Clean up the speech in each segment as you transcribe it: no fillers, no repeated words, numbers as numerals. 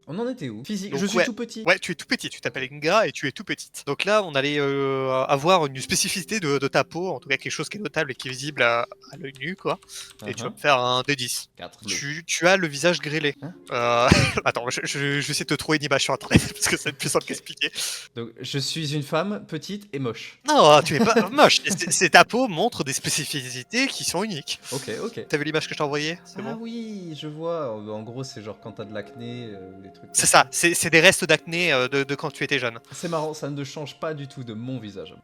On en était où? Physique, Donc je suis ouais, tout petit. ouais, tu es tout petit, tu t'appelles Inga et tu es tout petite. Donc là, on allait avoir une spécificité de ta peau, en tout cas quelque chose qui est notable et qui est visible à l'œil nu, quoi. Et tu vas Uhum. me faire un D10. 4 bleu. Tu as le visage grêlé. Hein? Attends, je vais essayer de te trouver une image sur internet parce que c'est plus simple Ok. qu'expliquer. Donc, je suis une femme petite et moche. Non, tu es pas moche. C'est ta peau montre des spécificités qui sont uniques. Ok, ok. T'as vu l'image que je t'ai envoyée? C'est Ah bon? oui, je vois. En gros, c'est genre quand t'as de l'acné, des trucs C'est comme ça, ça. c'est des restes d'acné de quand tu étais jeune. C'est marrant, ça ne change pas du tout de mon visage.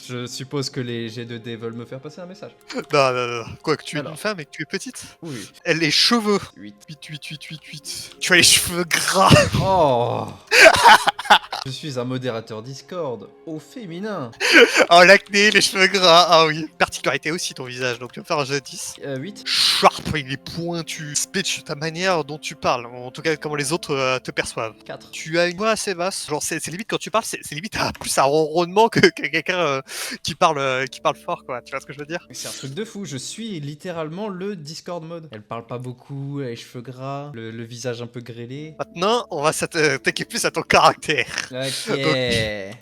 Je suppose que les G2D veulent me faire passer un message. Non, non, non. Quoi, que tu es une Alors, femme et que tu es petite? oui. Les cheveux. 8. 8. Tu as les cheveux gras. Oh! Je suis un modérateur Discord au féminin. Oh, l'acné, les cheveux gras. Ah oui. Particularité aussi ton visage, donc tu vas faire un jet de 10. 8. Sharp, il est pointu. Speech, ta manière dont tu parles. En tout cas, comment les autres te perçoivent. 4. Tu as une voix assez basse. Genre, c'est limite quand tu parles, c'est limite plus un ronronnement que quelqu'un qui parle fort, quoi. Tu vois ce que je veux dire? C'est un truc de fou, je suis littéralement le Discord mode. Elle parle pas beaucoup, elle a les cheveux gras, le visage un peu grêlé. Maintenant, on va s'attaquer plus à ton caractère. Ok.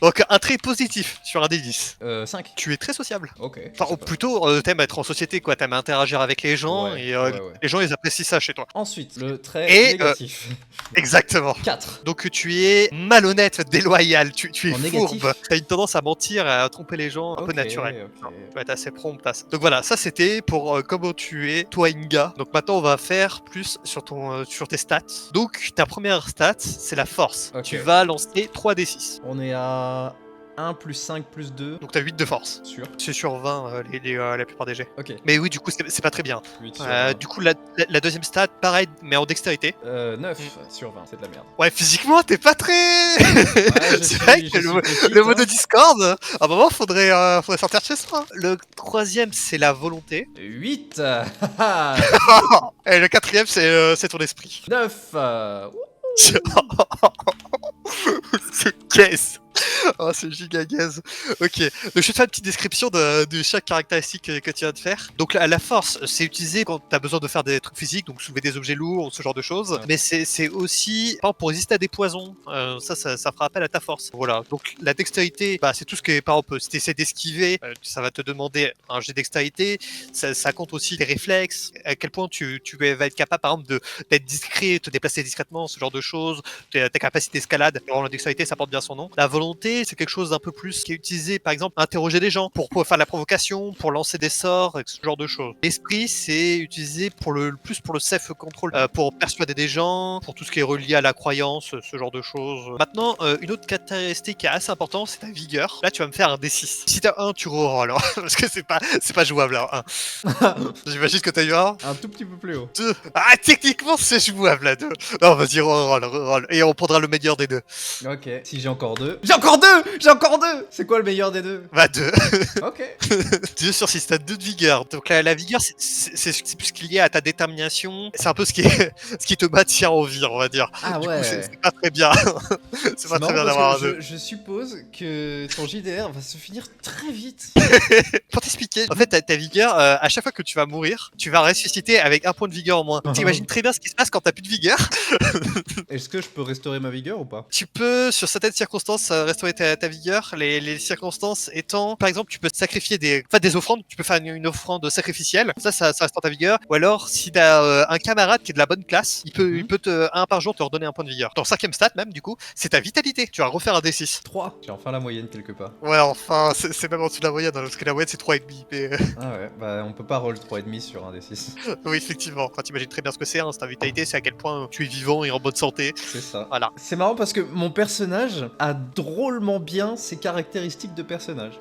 Donc, un trait positif sur un des 10. 5. Tu es très sociable. Ok. je Enfin, sais ou pas. plutôt, t'aimes être en société, quoi. T'aimes interagir avec les gens Ouais, et ouais. les gens, ils apprécient ça chez toi. Ensuite, le trait Et, négatif. exactement. 4. Donc, tu es malhonnête, déloyal, tu es En fourbe. négatif. T'as une tendance à mentir, à tromper les gens, un peu Ok, naturel. ok. Tu vas être assez prompt à ça. Donc voilà, ça c'était pour comment tu es, toi Inga. Donc maintenant on va faire plus sur sur tes stats. Donc ta première stat, c'est la force. Ok. Tu vas lancer 3d6. On est à 1 plus 5 plus 2. Donc t'as 8 de force. Sûr. C'est sur 20 la plupart des jets. Ok. Mais oui, du coup c'est pas très bien. 8 sur 20. Du coup la deuxième stat, pareil, mais en dextérité. 9 sur 20, c'est de la merde. Ouais, physiquement t'es pas très... Ouais, c'est vrai que le mot de Discord, à un moment faudrait sortir de chez soi. Le troisième c'est la volonté. 8. Et le quatrième, c'est ton esprit. 9. Qu'est-ce? Oh, c'est giga gaze. Ok, donc je vais te faire une petite description de chaque caractéristique que tu viens de faire. Donc la force, c'est utilisé quand tu as besoin de faire des trucs physiques, donc soulever des objets lourds, ce genre de choses. Ouais. Mais c'est aussi, par exemple, pour résister à des poisons, ça fera appel à ta force. Voilà, donc la dextérité, bah, c'est tout ce qui est, par exemple, si tu essaies d'esquiver, ça va te demander un jet de dextérité. Ça compte aussi tes réflexes, à quel point tu vas être capable, par exemple, d'être discret, te déplacer discrètement, ce genre de choses. Ta capacité d'escalade, alors la dextérité, ça porte bien son nom. La volonté, c'est quelque chose d'un peu plus qui est utilisé, par exemple, interroger des gens, pour faire de la provocation, pour lancer des sorts, ce genre de choses. L'esprit, c'est utilisé plus pour le self-control, pour persuader des gens, pour tout ce qui est relié à la croyance, ce genre de choses. Maintenant, une autre caractéristique qui est assez importante, c'est ta vigueur. Là, tu vas me faire un D6. Si t'as 1, tu rerolles, hein, parce que c'est pas jouable, là, 1. J'imagine que t'as eu 1. Un tout petit peu plus haut. 2. Ah, techniquement, c'est jouable, là, 2. Non, vas-y, reroll. Et on prendra le meilleur des deux. Ok. Si j'ai encore 2. J'ai encore 2. J'ai encore 2. C'est quoi le meilleur des deux? Bah, 2. Ok. 2 sur 6, t'as 2 de vigueur. Donc la vigueur, c'est plus lié à ta détermination. C'est un peu ce qui te maintient en vie, on va dire. Ah Du coup, ouais. c'est pas très bien. C'est pas C'est très marrant bien parce d'avoir un que 2. je suppose que ton JDR va se finir très vite. Pour t'expliquer, en fait, ta vigueur, à chaque fois que tu vas mourir, tu vas ressusciter avec un point de vigueur en moins. T'imagines très bien ce qui se passe quand t'as plus de vigueur. Est-ce que je peux restaurer ma vigueur ou pas? Tu peux, sur certaines circonstances, restaurer ta vigueur. Les circonstances étant, par exemple, tu peux sacrifier des offrandes. Tu peux faire une offrande sacrificielle. Ça restaure ta vigueur. Ou alors, si t'as un camarade qui est de la bonne classe, il peut un par jour te redonner un point de vigueur. Ton cinquième stat même, du coup, c'est ta vitalité. Tu vas refaire un D6. 3. J'ai enfin la moyenne quelque part. Ouais, enfin, c'est même en dessous de la moyenne, hein, parce que la moyenne c'est 3,5. Mais Ah ouais, bah on peut pas roll 3,5 sur un D6. oui, effectivement. Enfin, t'imagines très bien ce que c'est, hein, ta vitalité, c'est à quel point tu es vivant et en bonne santé. C'est ça. Voilà. C'est marrant parce que mon personnage a drôlement bien ses caractéristiques de personnage.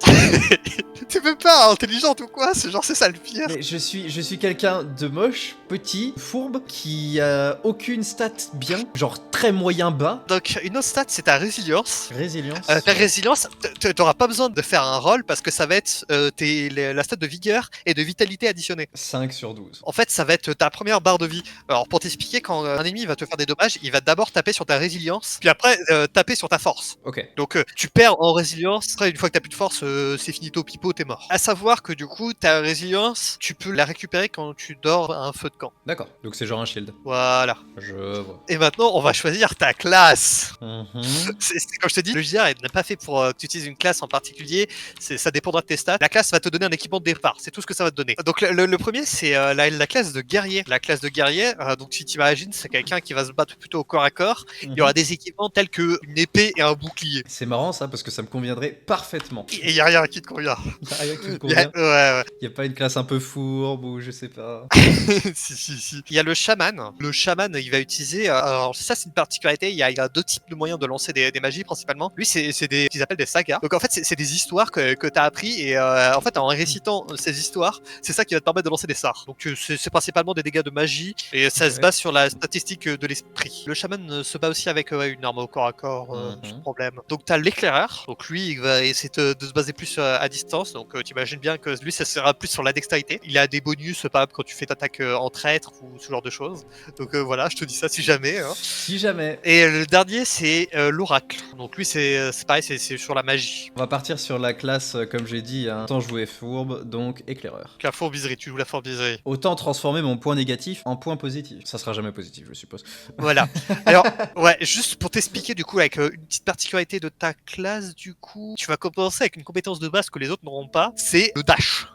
T'es même pas intelligente ou quoi? C'est ça le pire. Mais je suis quelqu'un de moche, petit, fourbe, qui a aucune stat bien, genre très moyen bas. Donc, une autre stat, c'est ta résilience. Résilience. Ta résilience, t'auras pas besoin de faire un roll parce que ça va être la stat de vigueur et de vitalité additionnée. 5 sur 12. En fait, ça va être ta première barre de vie. Alors, pour t'expliquer, quand un ennemi va te faire des dommages, il va d'abord taper sur ta résilience, puis après, pourrais taper sur ta force. Ok. Donc tu perds en résilience, après une fois que t'as plus de force, c'est finito pipo, t'es mort. À savoir que du coup, ta résilience, tu peux la récupérer quand tu dors à un feu de camp. D'accord. Donc c'est genre un shield. Voilà. Je vois. Et maintenant, on va choisir ta classe. Mhm. C'est comme je te dis, le JR n'est pas fait pour que tu utilises une classe en particulier, ça dépendra de tes stats. La classe va te donner un équipement de départ, c'est tout ce que ça va te donner. Donc le premier, c'est la classe de guerrier. La classe de guerrier, donc si tu imagines, c'est quelqu'un qui va se battre plutôt au corps à corps. Il y aura des équipements tels qu'une épée et un bouclier. C'est marrant ça parce que ça me conviendrait parfaitement. Et il n'y a rien qui te convient. Y a rien qui me Y a- convient. ouais. Y a pas une classe un peu fourbe ou je sais pas. Si. Il y a le chaman. Le chaman, il va utiliser. Alors, ça, c'est une particularité. Il y a deux types de moyens de lancer des magies, principalement. Lui, c'est des qu'ils appellent des sagas. Donc, en fait, c'est des histoires que tu as appris. Et en fait, en récitant ces histoires, c'est ça qui va te permettre de lancer des sorts. Donc, c'est principalement des dégâts de magie. Et ça se Ok. base sur la statistique de l'esprit. Le chaman se bat aussi avec une arme au corps à corps, sans problème. Donc, tu as l'éclaireur. Donc, lui, il va essayer de se baser plus à distance. Donc, tu imagines bien que lui, ça sera plus sur la dextérité. Il a des bonus, par exemple, quand tu fais t'attaques en traître ou ce genre de choses. Donc voilà, je te dis ça si jamais. Hein. Si jamais. Et le dernier, c'est l'oracle. Donc lui, c'est pareil, c'est sur la magie. On va partir sur la classe, comme j'ai dit, hein. Autant jouer fourbe, donc éclaireur. La fourbiserie, tu joues la fourbiserie. Autant transformer mon point négatif en point positif. Ça sera jamais positif, je suppose. Voilà. Alors, ouais, juste pour t'expliquer, du coup, avec une petite particularité de ta classe, du coup, tu vas commencer avec une compétence de base que les autres n'auront pas, c'est le dash.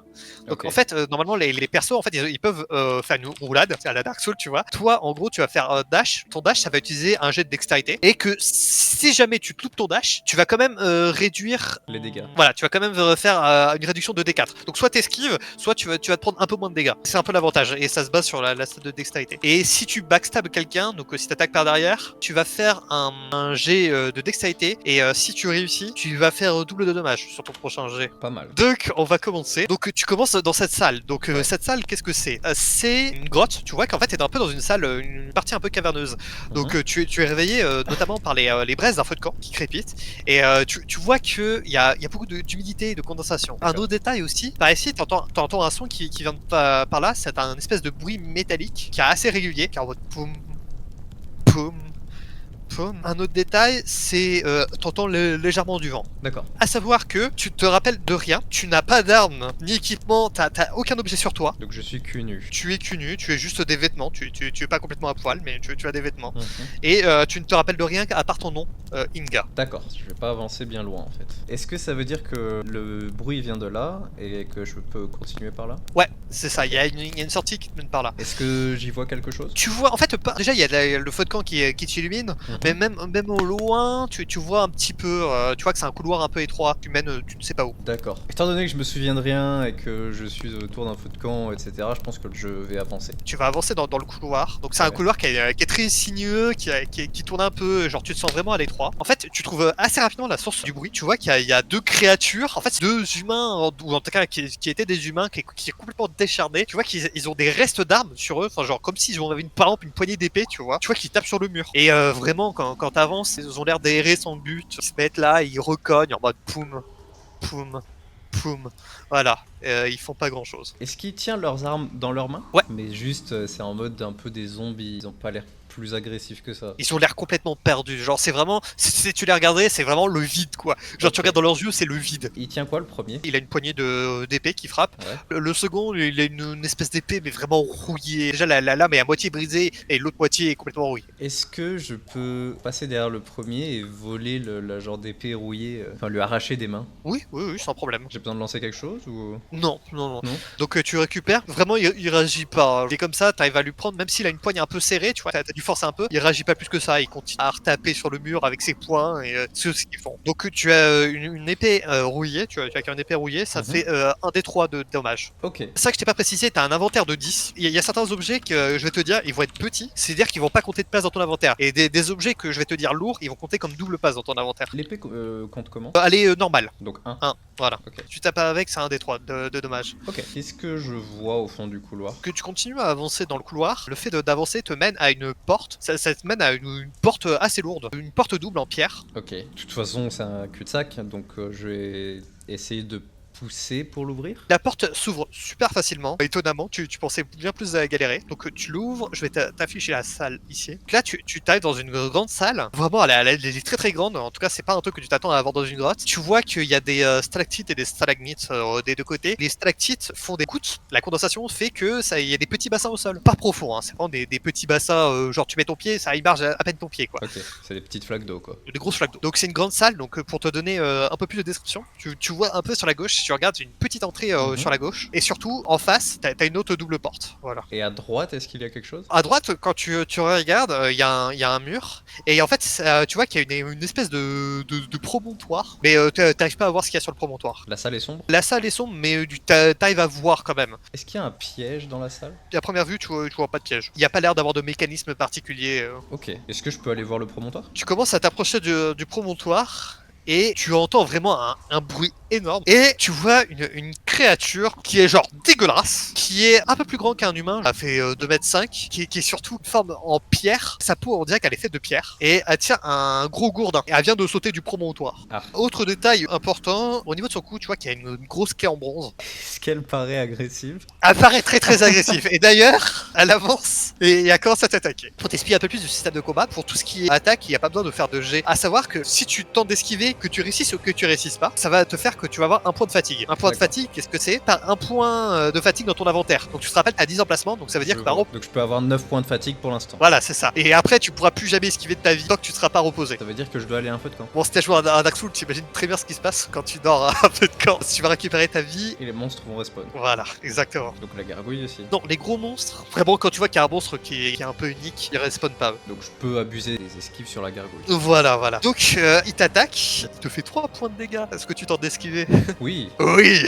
Donc Ok. en fait, normalement les persos en fait ils peuvent faire une roulade, c'est à la Dark Souls, tu vois. Toi en gros tu vas faire dash, ton dash ça va utiliser un jet de dextérité et que si jamais tu te loupes ton dash, tu vas quand même réduire Les dégâts. Voilà, tu vas quand même faire une réduction de D4. Donc soit t'esquives, soit tu vas te prendre un peu moins de dégâts. C'est un peu l'avantage et ça se base sur la stat de dextérité. Et si tu backstab quelqu'un, donc si t'attaques par derrière, tu vas faire un jet de dextérité et si tu réussis, tu vas faire double de dommages sur ton prochain jet. Pas mal. Donc, on va commencer. Donc, tu commences dans cette salle. Donc, Ouais. cette salle, qu'est-ce que c'est C'est une grotte. Tu vois qu'en fait, t'es un peu dans une salle, une partie un peu caverneuse. Donc, tu es réveillé notamment par les braises d'un feu de camp qui crépitent. Et tu vois qu'il y a beaucoup d'humidité et de condensation. Un D'accord. autre détail aussi, par ici, t'entends un son qui vient par là. C'est un espèce de bruit métallique qui est assez régulier, qui est en mode poum, poum, poum. Un autre détail, c'est t'entends légèrement du vent. D'accord. À savoir que tu te rappelles de rien, tu n'as pas d'armes ni équipement, t'as aucun objet sur toi. Donc je suis cul nu. Tu es cul nu, tu es juste des vêtements, tu es pas complètement à poil, mais tu as des vêtements. Mhm. Et tu ne te rappelles de rien à part ton nom, Inga. D'accord, je vais pas avancer bien loin en fait. Est-ce que ça veut dire que le bruit vient de là et que je peux continuer par là? Ouais, c'est ça, il y a une sortie qui te mène par là. Est-ce que j'y vois quelque chose? Tu vois, en fait, déjà il y a le feu de camp qui t'illumine, mais même au loin, tu vois un petit peu, tu vois que c'est un couloir un peu étroit, tu mènes, tu ne sais pas où. D'accord. Étant donné que je me souviens de rien et que je suis autour d'un feu de camp, etc., je pense que je vais avancer. Tu vas avancer dans le couloir. Donc c'est un Ouais. couloir qui est très sinueux, qui tourne un peu, genre tu te sens vraiment à l'étroit. En fait, tu trouves assez rapidement la source du bruit. Tu vois qu'il y a deux créatures, en fait c'est deux humains, ou en tout cas qui étaient des humains, qui est complètement décharné. Tu vois qu'ils ont des restes d'armes sur eux, enfin genre comme s'ils avaient par exemple une poignée d'épée, tu vois. Tu vois qu'ils tapent sur le mur. Et vraiment, quand t'avances, ils ont l'air d'aérer sans but. Ils se mettent là, ils recognent en mode poum, poum, poum. Voilà, ils font pas grand chose. Est-ce qu'ils tiennent leurs armes dans leurs mains? Ouais. Mais juste, c'est en mode un peu des zombies. Ils ont pas l'air plus agressifs que ça. Ils ont l'air complètement perdus. Genre, c'est vraiment. Si tu les regardais, c'est vraiment le vide, quoi. Genre, Ok. tu regardes dans leurs yeux, c'est le vide. Il tient quoi le premier? Il a une poignée d'épée qui frappe. Ouais. Le second, il a une espèce d'épée, mais vraiment rouillée. Déjà, la lame est à moitié brisée et l'autre moitié est complètement rouillée. Est-ce que je peux passer derrière le premier et voler la genre d'épée rouillée, enfin lui arracher des mains? Oui, sans problème. J'ai besoin de lancer quelque chose ou? Non. Non. Donc, tu récupères. Vraiment, il réagit pas. Il est comme ça, t'arrives à lui prendre, même s'il a une poigne un peu serrée, tu vois, t'as dû forcer un peu. Il réagit pas plus que ça. Il continue à retaper sur le mur avec ses poings et c'est ce qu'ils font. Donc, tu as une épée rouillée. Tu as une épée rouillée, ça fait 1 des 3 de dommages. Ok. C'est ça que je t'ai pas précisé, t'as un inventaire de 10. Il y a certains objets que je vais te dire, ils vont être petits, c'est-à-dire qu'ils vont pas compter de place dans ton inventaire. Et des objets que je vais te dire lourds, ils vont compter comme double place dans ton inventaire. L'épée compte comment? Elle est normale. Donc 1. 1, voilà. Ok. Tu tapes avec, c'est 1 des 3 de dommages. Ok. Qu'est-ce que je vois au fond du couloir? Que tu continues à avancer dans le couloir, le fait d'avancer te mène à une porte. Ça te mène à une porte assez lourde, une porte double en pierre. Ok. De toute façon, c'est un cul-de-sac, donc je vais essayer de pousser pour l'ouvrir? La porte s'ouvre super facilement, étonnamment, tu pensais bien plus à galérer. Donc tu l'ouvres, je vais t'afficher la salle ici. Donc là tu t'arrives dans une grande salle, vraiment elle est très très grande, en tout cas c'est pas un truc que tu t'attends à avoir dans une grotte. Tu vois qu'il y a des stalactites et des stalagmites des deux côtés. Les stalactites font des gouttes, la condensation fait que il y a des petits bassins au sol. Pas profond, hein, c'est vraiment des petits bassins, genre tu mets ton pied, ça immerge à peine ton pied quoi. Ok, c'est des petites flaques d'eau quoi. Des grosses flaques d'eau. Donc c'est une grande salle, donc pour te donner un peu plus de description, tu vois un peu sur la gauche, si tu regardes une petite entrée sur la gauche, et surtout en face, t'as une autre double porte, voilà. Et à droite, est-ce qu'il y a quelque chose? À droite, quand tu regardes, il y a un mur, et en fait, tu vois qu'il y a une espèce de promontoire, mais t'arrives pas à voir ce qu'il y a sur le promontoire. La salle est sombre? La salle est sombre, mais t'arrives à voir quand même. Est-ce qu'il y a un piège dans la salle? Et à première vue, tu vois pas de piège. Il n'y a pas l'air d'avoir de mécanisme particulier. Ok, est-ce que je peux aller voir le promontoire? Tu commences à t'approcher du promontoire et tu entends vraiment un bruit énorme. Et tu vois une créature qui est genre dégueulasse, qui est un peu plus grand qu'un humain, elle fait 2,5 m, qui est surtout une forme en pierre. Sa peau, on dirait qu'elle est faite de pierre. Et elle tient un gros gourdin. Et elle vient de sauter du promontoire. Ah. Autre détail important, au niveau de son cou, tu vois qu'il y a une grosse clé en bronze. Est-ce qu'elle paraît agressive? Elle paraît très très agressive. Et d'ailleurs, elle avance et elle commence à t'attaquer. Pour t'expliquer un peu plus du système de combat, pour tout ce qui est attaque, il n'y a pas besoin de faire de jet. À savoir que si tu tentes d'esquiver, que tu réussisses ou que tu réussisses pas, ça va te faire que tu vas avoir un point de fatigue. Un point de fatigue, qu'est-ce que c'est? T'as un point de fatigue dans ton inventaire. Donc tu te rappelles, t'as 10 emplacements, donc ça veut dire que par exemple. Donc je peux avoir 9 points de fatigue pour l'instant. Voilà, c'est ça. Et après, tu pourras plus jamais esquiver de ta vie tant que tu seras pas reposé. Ça veut dire que je dois aller un feu de camp. Bon, si t'as joué à Dark Souls, tu imagines très bien ce qui se passe quand tu dors à un peu de camp. Si tu vas récupérer ta vie. Et les monstres vont respawn. Voilà, exactement. Donc la gargouille aussi. Non, les gros monstres, vraiment quand tu vois qu'il y a un monstre qui est un peu unique, il respawn pas. Donc je peux abuser des esquives sur la gargouille. Voilà. Donc il t'attaque, il te fait 3 points de dégâts. Est-ce que tu tentes d'esquiver? Oui. Oui.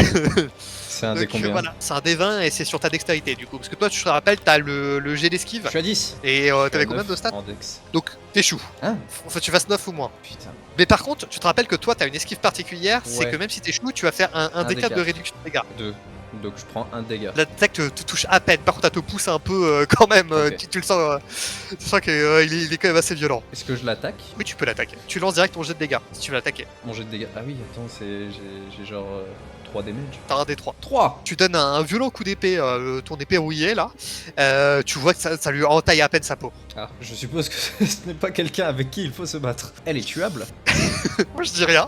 C'est un dé combien? Voilà, c'est un dé 20 et c'est sur ta dextérité du coup. Parce que toi, tu te rappelles, t'as le jet d'esquive. Je suis à 10. Et t'avais combien 9 de stats? en dex. Donc t'échoues. Hein? Faut que tu fasses 9 ou moins. Putain. Mais par contre, tu te rappelles que toi, t'as une esquive particulière, c'est Ouais. que même si t'échoues, tu vas faire un D4 de réduction de dégâts. 2. Donc je prends un dégât. L'attaque te touche à peine, par contre, elle te pousse un peu quand même. Ok. Tu le sens, tu sens qu'il est quand même assez violent. Est-ce que je l'attaque? Oui, tu peux l'attaquer. Tu lances direct ton jet de dégâts si tu veux l'attaquer. Mon jet de dégâts. Ah oui, attends, j'ai genre 3 damage. T'as un D3. 3. Tu donnes un violent coup d'épée, ton épée rouillée là. Tu vois que ça lui entaille à peine sa peau. Ah, je suppose que ce n'est pas quelqu'un avec qui il faut se battre. Elle est tuable? Moi je dis rien.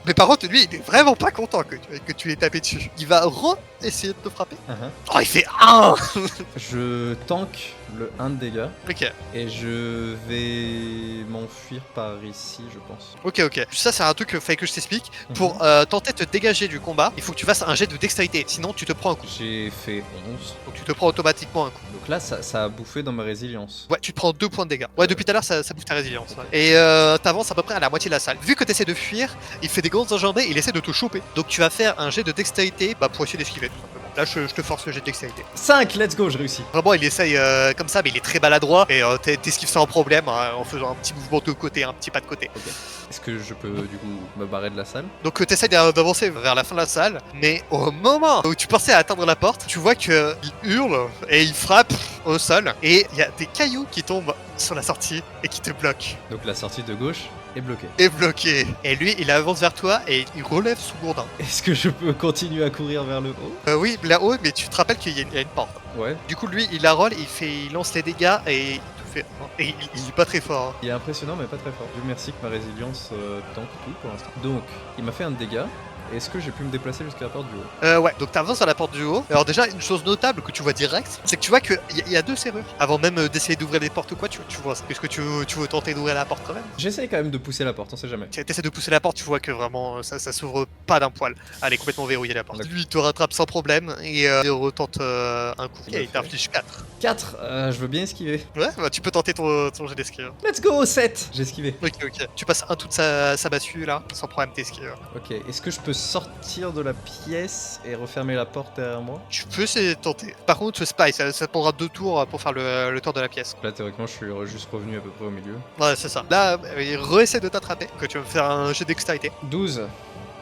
Mais par contre, lui, il est vraiment pas content que tu l'aies tapé dessus. Il va essayer de te frapper. Oh, il fait 1. Je tank le 1 de dégâts Ok. et je vais m'enfuir par ici, je pense. Ok. Ça, c'est un truc qu'il fallait que je t'explique. Pour tenter de te dégager du combat, il faut que tu fasses un jet de dextérité. Sinon, tu te prends un coup. J'ai fait 11. Donc, tu te prends automatiquement un coup. Donc là, ça a bouffé dans ma résilience. Ouais, tu te prends 2 points de dégâts. Ouais, depuis tout à l'heure, ça bouffe ta résilience. Ouais. Et t'avances à peu près à la moitié de la salle. Vu que t'essaies de fuir, il fait des grandes enjambées, il essaie de te choper. Donc, tu vas faire un jet de dextérité pour essayer d'esquiver, tout simplement. Là, je te force le jet de dextérité. 5, let's go, je réussis. Vraiment, il essaye comme ça, mais il est très maladroit. Et t'esquives sans problème en faisant un petit mouvement de côté, un petit pas de côté. Ok. Est-ce que je peux du coup me barrer de la salle? Donc t'essayes d'avancer vers la fin de la salle, mais au moment où tu pensais à atteindre la porte, tu vois qu'il hurle et il frappe au sol. Et il y a des cailloux qui tombent sur la sortie et qui te bloquent. Donc la sortie de gauche est bloquée. Est bloqué. Et lui, il avance vers toi et il relève son gourdin. Est-ce que je peux continuer à courir vers le haut? Oui, là-haut, mais tu te rappelles qu'il y a une porte. Ouais. Du coup, lui, il la roll, il lance les dégâts et il te fait. Et il est pas très fort. Il est impressionnant mais pas très fort. Dieu merci que ma résilience tank tout pour l'instant. Donc, il m'a fait un dégât. Est-ce que j'ai pu me déplacer jusqu'à la porte du haut? Ouais, donc t'avances à la porte du haut. Alors déjà, une chose notable que tu vois direct, c'est que tu vois qu'il y a 2 serrures. Avant même d'essayer d'ouvrir les portes ou quoi, tu vois ça. Est-ce que tu veux tenter d'ouvrir la porte quand même? J'essaye quand même de pousser la porte, on sait jamais. T'essaies de pousser la porte, tu vois que vraiment ça s'ouvre pas d'un poil. Elle est complètement verrouillée la porte. Lui, il te rattrape sans problème et il retente un coup. Et il t'inflige 4. 4, je veux bien esquiver. Ouais, bah tu peux tenter ton jet d'esquive. Let's go, 7. J'ai esquivé. Ok. Tu passes un toute sa bassue là, sans problème t'esquives. Ok, est-ce que je peux sortir de la pièce et refermer la porte derrière moi? Tu peux essayer de tenter. Par contre, Spy, ça prendra 2 tours pour faire le tour de la pièce. Là, théoriquement, je suis juste revenu à peu près au milieu. Ouais, c'est ça. Là, il re-essaie de t'attraper. Que tu vas me faire un jet d'extérité. 12.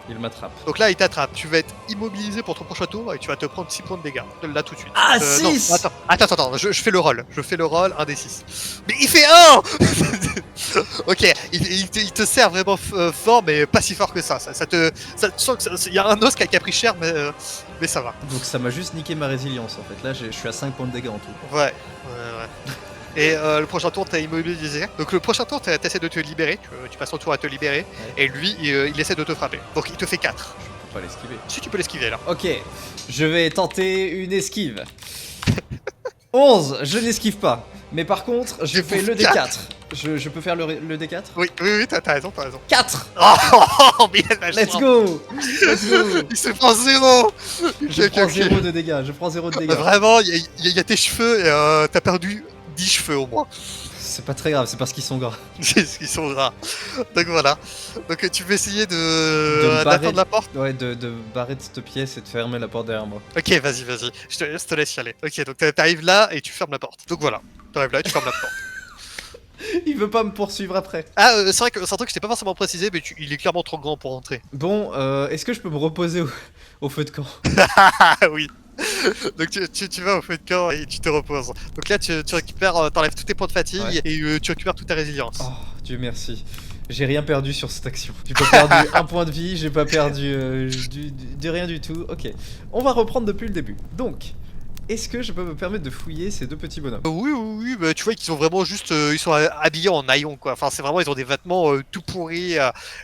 Il m'attrape. Donc là, il t'attrape. Tu vas être immobilisé pour ton prochain tour et tu vas te prendre 6 points de dégâts. Là, tout de suite. Ah, Non, 6. attends. Je fais le roll. Je fais le roll, un des 6. Mais il fait 1. Ok, il te sert vraiment fort, mais pas si fort que ça. Tu sens qu'il y a un os qui a pris cher, mais ça va. Donc ça m'a juste niqué ma résilience en fait. Là, je suis à 5 points de dégâts en tout. Ouais. Et le prochain tour, t'es immobilisé. Donc le prochain tour, t'essaies de te libérer. Tu passes ton tour à te libérer. Ouais. Et lui, il essaie de te frapper. Donc il te fait 4. Je peux pas l'esquiver. Si tu peux l'esquiver là. Ok, je vais tenter une esquive. 11, je n'esquive pas. Mais par contre, je fais le D4. Je peux faire le D4? Oui, t'as raison. 4. Oh, bien la Let's chance. go. Il se prend 0. Je prends 0 de dégâts, je prends 0 de dégâts. Vraiment, il y a tes cheveux et t'as perdu 10 cheveux au moins. C'est pas très grave, c'est parce qu'ils sont gras. Ils sont gras. Donc voilà. Donc tu veux essayer De d'atteindre la porte. Ouais, de barrer de cette pièce et de fermer la porte derrière moi. Ok, vas-y. Je te laisse y aller. Ok, donc t'arrives là et tu fermes la porte. Donc voilà. T'arrives là et tu fermes la porte. Il veut pas me poursuivre après. Ah, c'est vrai que c'est un truc que je t'ai pas forcément précisé, mais il est clairement trop grand pour rentrer. Bon, est-ce que je peux me reposer au feu de camp? Ah oui. Donc tu vas au feu de camp et tu te reposes. Donc là tu récupères, t'enlèves tous tes points de fatigue Ouais. et tu récupères toute ta résilience. Oh, Dieu merci. J'ai rien perdu sur cette action. J'ai pas perdu un point de vie, j'ai pas perdu du rien du tout. Ok, on va reprendre depuis le début. Donc, est-ce que je peux me permettre de fouiller ces deux petits bonhommes? Oui, bah, tu vois qu'ils sont vraiment juste, ils sont habillés en haillons quoi. Enfin c'est vraiment, ils ont des vêtements tout pourris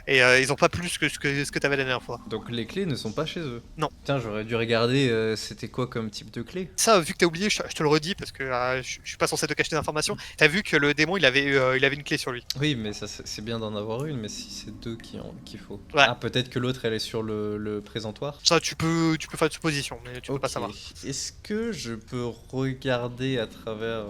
et ils ont pas plus que ce que t'avais la dernière fois. Donc les clés ne sont pas chez eux. Non. Putain, j'aurais dû regarder c'était quoi comme type de clé. Ça, vu que t'as oublié, je te le redis parce que je suis pas censé te cacher d'informations. T'as vu que le démon il avait une clé sur lui. Oui, mais ça c'est bien d'en avoir une, mais si c'est deux qu'il faut. Ouais. Ah, peut-être que l'autre elle est sur le présentoir. Ça tu peux faire une supposition, mais tu peux pas savoir. Est-ce que je peux regarder à travers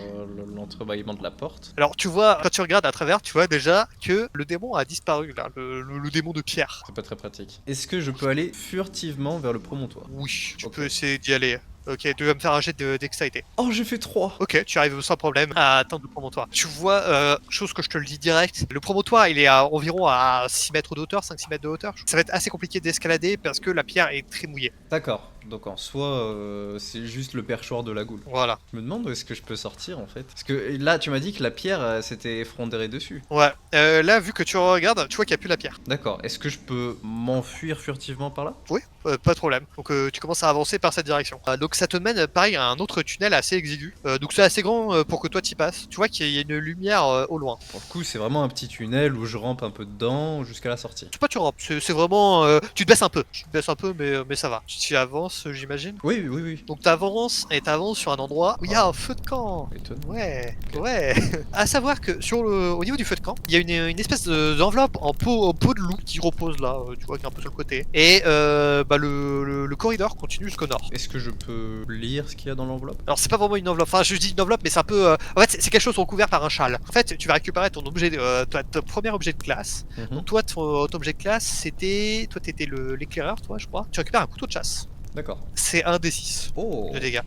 l'entrebâillement de la porte? Alors tu vois, quand tu regardes à travers, tu vois déjà que le démon a disparu là, le démon de pierre. C'est pas très pratique. Est-ce que je peux aller furtivement vers le promontoire? Oui, tu Ok. peux essayer d'y aller. Ok, tu vas me faire un jet de dextérité. Oh, j'ai fait 3. Ok, tu arrives sans problème à atteindre le promontoire. Tu vois, chose que je te le dis direct, le promontoire il est environ à 6 mètres de hauteur, 5-6 mètres de hauteur. Ça va être assez compliqué d'escalader parce que la pierre est très mouillée. D'accord. Donc en soi, c'est juste le perchoir de la goule. Voilà. Je me demande où est-ce que je peux sortir en fait. Parce que là, tu m'as dit que la pierre s'était effondrée dessus. Ouais, là vu que tu regardes, tu vois qu'il n'y a plus la pierre. D'accord. Est-ce que je peux m'enfuir furtivement par là? Oui, pas de problème. Donc tu commences à avancer par cette direction. Donc ça te mène pareil à un autre tunnel assez exigu. Donc c'est assez grand pour que toi t'y passes. Tu vois qu'il y a une lumière au loin. Pour le coup, c'est vraiment un petit tunnel où je rampe un peu dedans jusqu'à la sortie. C'est pas tu rampes, c'est vraiment... tu te baisses un peu. Tu te baisses un peu mais ça va. Tu avances j'imagine. Oui. Donc t'avances et t'avances sur un endroit où il y a un feu de camp. Étonnant. Ouais. À savoir que au niveau du feu de camp, il y a une espèce d'enveloppe en peau de loup qui repose là, tu vois, qui est un peu sur le côté. Et le corridor continue jusqu'au nord. Est-ce que je peux lire ce qu'il y a dans l'enveloppe? Alors c'est pas vraiment une enveloppe, enfin je dis une enveloppe mais c'est un peu... En fait c'est quelque chose recouvert par un châle. En fait tu vas récupérer ton objet, ton premier objet de classe. Mhm. Donc toi ton objet de classe c'était... Toi t'étais l'éclaireur toi je crois. Tu récupères un couteau de chasse. D'accord. C'est un D6 Oh, de dégâts.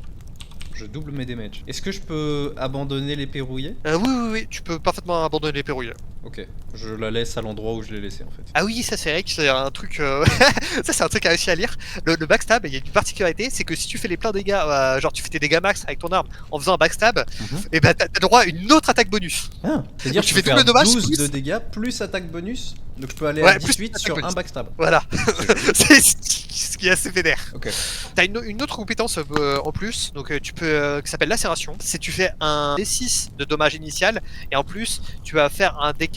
je double mes damages. Est-ce que je peux abandonner l'épée rouillée? Oui, tu peux parfaitement abandonner les verrouilles. Ok, je la laisse à l'endroit où je l'ai laissée en fait. Ah oui, ça c'est vrai que c'est un truc... ça c'est un truc à réussir à lire. Le backstab, il y a une particularité, c'est que si tu fais les pleins dégâts, genre tu fais tes dégâts max avec ton arme en faisant un backstab, et bah t'as droit à une autre attaque bonus. Ah, c'est-à-dire Donc que tu je fais peux double faire dommage, 12 plus- de dégâts plus attaque bonus. Donc je peux aller Ouais, à plus 18 attaque sur bonus. un backstab. Voilà, c'est ce qui est assez vénère. Ok. T'as une autre compétence en plus, donc tu peux qui s'appelle lacération. C'est tu fais un D6 de dommage initial et en plus tu vas faire un D4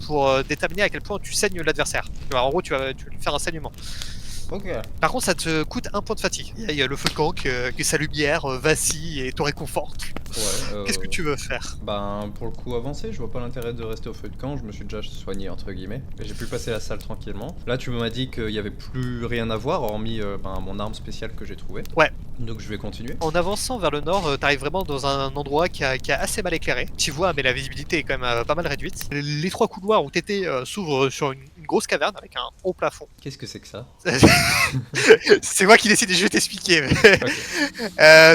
pour déterminer à quel point tu saignes l'adversaire. En gros tu vas lui faire un saignement. Ok. Par contre ça te coûte un point de fatigue. Il y a le feu de camp que sa lumière vacille et te réconforte. Ouais. Qu'est-ce que tu veux faire? Ben pour le coup avancer, je vois pas l'intérêt de rester au feu de camp, je me suis déjà soigné entre guillemets. Et j'ai pu passer la salle tranquillement. Là tu m'as dit qu'il y avait plus rien à voir hormis mon arme spéciale que j'ai trouvée. Ouais. Donc je vais continuer. En avançant vers le nord, t'arrives vraiment dans un endroit qui est assez mal éclairé. Tu vois, mais la visibilité est quand même pas mal réduite. Les trois couloirs où t'étais s'ouvrent sur une grosse caverne avec un haut plafond. Qu'est-ce que c'est que ça? C'est moi qui décide, je vais t'expliquer.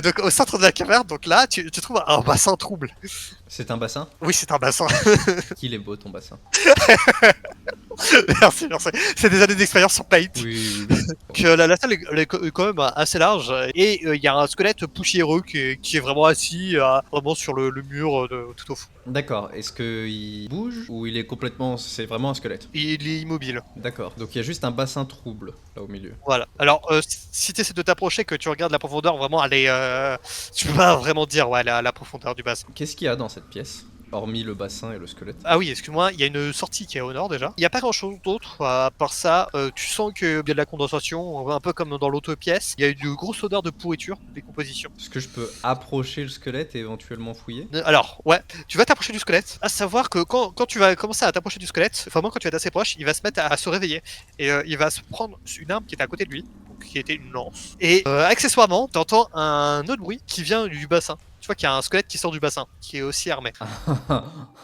Donc au centre de la caverne, donc là, tu trouves un bassin trouble. C'est un bassin? Oui, c'est un bassin. Qu'il est beau ton bassin. Merci, merci. C'est des années d'expérience sur Paint. Oui, oui. Donc, la salle est quand même assez large et il y a un squelette poussiéreux qui est vraiment assis vraiment sur le mur tout au fond. D'accord, est-ce qu'il bouge ou il est complètement... C'est vraiment un squelette? Il est immobile. D'accord, donc il y a juste un bassin trouble là au milieu. Voilà. Alors, si tu essaies de t'approcher, que tu regardes la profondeur, vraiment, elle est. Tu peux pas vraiment dire ouais, la profondeur du bassin. Qu'est-ce qu'il y a dans cette pièce? Hormis le bassin et le squelette. Ah oui, excuse-moi, il y a une sortie qui est au nord déjà. Il n'y a pas grand chose d'autre à part ça. Tu sens qu'il y a de la condensation, un peu comme dans l'autre pièce. Il y a une grosse odeur de pourriture, décomposition. Est-ce que je peux approcher le squelette et éventuellement fouiller? Alors, ouais, tu vas t'approcher du squelette. À savoir que quand tu vas commencer à t'approcher du squelette, vraiment quand tu vas être assez proche, il va se mettre à se réveiller. Et il va se prendre une arme qui était à côté de lui, donc, qui était une lance. Et accessoirement, t'entends un autre bruit qui vient du bassin. Tu vois qu'il y a un squelette qui sort du bassin, qui est aussi armé.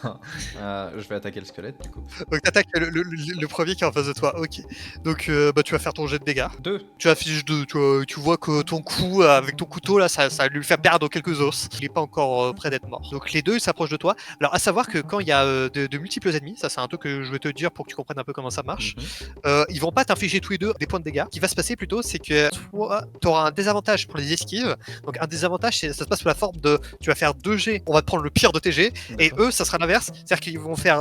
Je vais attaquer le squelette du coup. Donc t'attaques le premier qui est en face de toi, ok. Donc bah, tu vas faire ton jet de dégâts. 2. Tu affiches 2, tu vois que ton coup avec ton couteau là, ça lui fait perdre quelques os. Il est pas encore près d'être mort. Donc les deux ils s'approchent de toi. Alors à savoir que quand il y a de multiples ennemis, ça c'est un truc que je vais te dire pour que tu comprennes un peu comment ça marche. Ils vont pas t'infliger tous les deux des points de dégâts. Ce qui va se passer plutôt c'est que toi t'auras un désavantage pour les esquives. Donc un désavantage ça se passe sous la forme de tu vas faire 2 G, on va te prendre le pire de tes G. Et eux, ça sera l'inverse, c'est-à-dire qu'ils vont faire,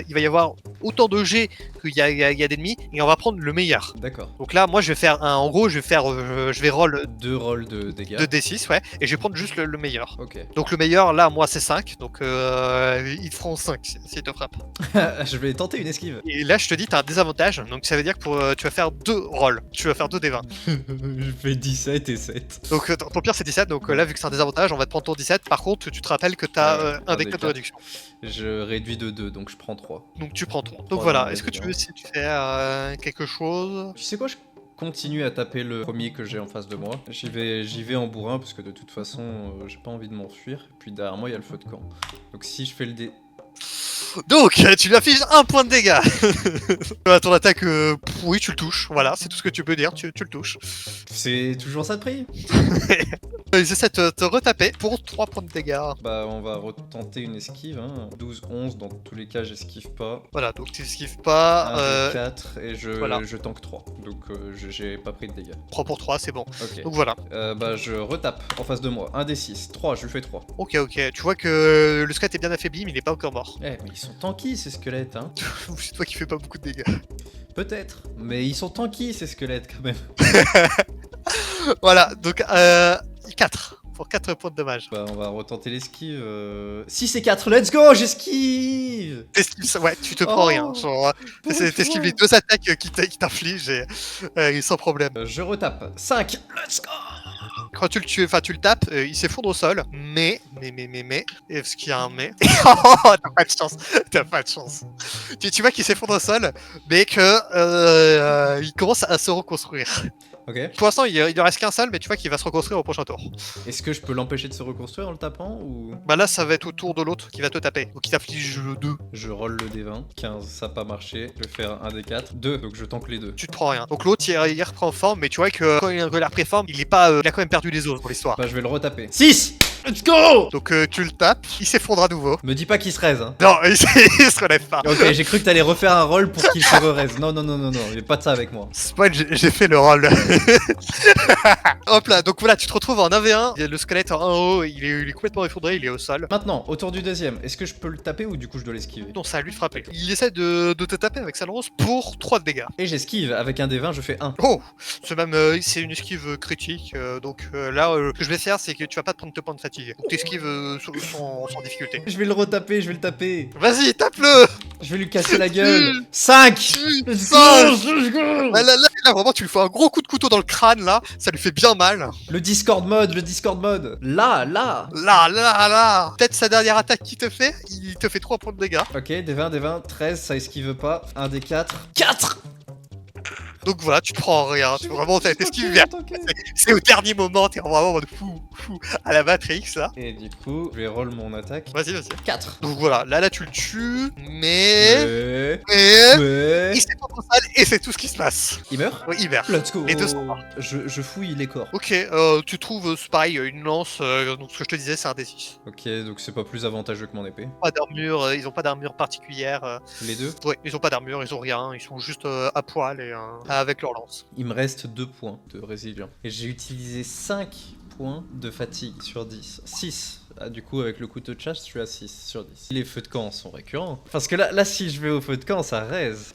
il va y avoir autant de G qu'il y a d'ennemis, et on va prendre le meilleur. D'accord. Donc là, moi, je vais faire en gros, je vais roll 2 rolls de dégâts. 2 D6, ouais, et je vais prendre juste le meilleur. Ok. Donc le meilleur, là, moi, c'est 5, donc ils te feront 5 s'ils te frappent. Je vais tenter une esquive. Et là, je te dis, t'as un désavantage, donc ça veut dire que tu vas faire 2 rolls, tu vas faire 2 D20. Je fais 17 et 7. Donc ton pire, c'est 17, donc là, vu que c'est un désavantage, on va te prendre ton 17. Par contre, tu te rappelles que t'as un D4 de réduction. Je réduis de 2, donc je prends 3. Donc tu prends 3. Donc 3 voilà, dans est-ce que tu veux l'évidence. si tu fais quelque chose? Tu sais quoi, je continue à taper le premier que j'ai en face de moi. J'y vais en bourrin parce que de toute façon, j'ai pas envie de m'enfuir. Et puis derrière moi, il y a le feu de camp. Donc si je fais le dé... Donc tu lui affiches 1 point de dégâts. Ton attaque, oui, tu le touches. Voilà, c'est tout ce que tu peux dire, tu le touches. C'est toujours ça de prix? Ils essaient de te retaper pour 3 points de dégâts. Bah on va retenter une esquive, hein. 12, 11, dans tous les cas j'esquive pas. Voilà, donc tu esquives pas. 1, 4 et voilà. je tank 3. Donc j'ai pas pris de dégâts. 3 pour 3, c'est bon. Ok. Donc voilà. Bah je retape en face de moi. 1 des 6. 3, je lui fais 3. Ok, tu vois que le squelette est bien affaibli, mais il est pas encore mort. Eh mais ils sont tanky ces squelettes, hein. C'est toi qui fais pas beaucoup de dégâts. Peut-être, mais ils sont tanky ces squelettes quand même. Voilà, donc 4. Pour 4 points de dommage. Bah on va retenter l'esquive. 6 et 4, let's go, j'esquive. Ouais, tu te prends Oh. rien. Genre, t'esquives les 2 attaques qui t'infligent et sans problème. Je retape. 5, let's go. Quand tu le tues, enfin tu le tapes, il s'effondre au sol, mais, est-ce qu'il y a un mais? Oh, t'as pas de chance, t'as pas de chance. Tu vois qu'il s'effondre au sol, mais que il commence à se reconstruire. Ok. Pour l'instant, il ne reste qu'un seul, mais tu vois qu'il va se reconstruire au prochain tour. Est-ce que je peux l'empêcher de se reconstruire en le tapant ou... Bah là, ça va être au tour de l'autre qui va te taper, donc il t'afflige le 2. Je roll le D20. 15, ça n'a pas marché. Je vais faire un D4. 2, donc je tank les deux. Tu te prends rien. Donc l'autre, il reprend forme, mais tu vois que quand il a repris forme, il est pas, il a quand même perdu les os pour l'histoire. Bah je vais le retaper. 6. Let's go. Donc tu le tapes, il s'effondre à nouveau. Me dis pas qu'il se raise, hein. Non, il se relève pas. Ok, j'ai cru que t'allais refaire un roll pour qu'il se re-raise. Non, non, non, non, non, y'a pas de ça avec moi. Spoil, j'ai fait le rôle. Hop là, donc voilà, tu te retrouves en 1v1. Le squelette en haut, il est complètement effondré, il est au sol. Maintenant, autour du deuxième, est-ce que je peux le taper ou du coup je dois l'esquiver? Donc ça a lui frapper. Il essaie de te taper avec sa lance pour 3 de dégâts. Et j'esquive, avec un D20, je fais 1. Oh, c'est une esquive critique. Donc là, ce que je vais faire, c'est que tu vas pas te prendre 2 points de fatigue. Donc t'esquives sans difficulté. Je vais le retaper, je vais le taper. Vas-y, tape-le. Je vais lui casser la gueule. 5. Let's go, let's go. Là, vraiment, tu lui fais un gros coup de couteau dans le crâne, là. Ça lui fait bien mal. Le Discord mode, le Discord mode. Là. Là. Peut-être sa dernière attaque qu'il te fait, il te fait 3 points de dégâts. Ok, D20, 13, ça esquive pas. 1 D4. 4. Donc voilà, tu prends rien. Tu vraiment, t'esquives bien. C'est au dernier moment, t'es vraiment en mode fou à la Matrix là. Et du coup, je vais roll mon attaque. Vas-y, vas-y. 4. Donc voilà, là tu le tues, mais. Mais... Il s'est pas trop sale et c'est tout ce qui se passe. Il meurt? Oui, il meurt. Let's go. Les deux sont morts. Je fouille les corps. Ok, tu trouves, c'est pareil, une lance, donc ce que je te disais, c'est un D6. Ok, donc c'est pas plus avantageux que mon épée. Pas d'armure, ils ont pas d'armure particulière. Les deux? Ouais, ils ont pas d'armure, ils ont rien, ils sont juste à poil et avec leur lance. Il me reste 2 points de résilience. Et j'ai utilisé 5 points de fatigue sur 10. 6. Ah, du coup, avec le couteau de chasse, je suis à 6 sur 10. Les feux de camp sont récurrents. Parce que là si je vais au feu de camp, ça raise.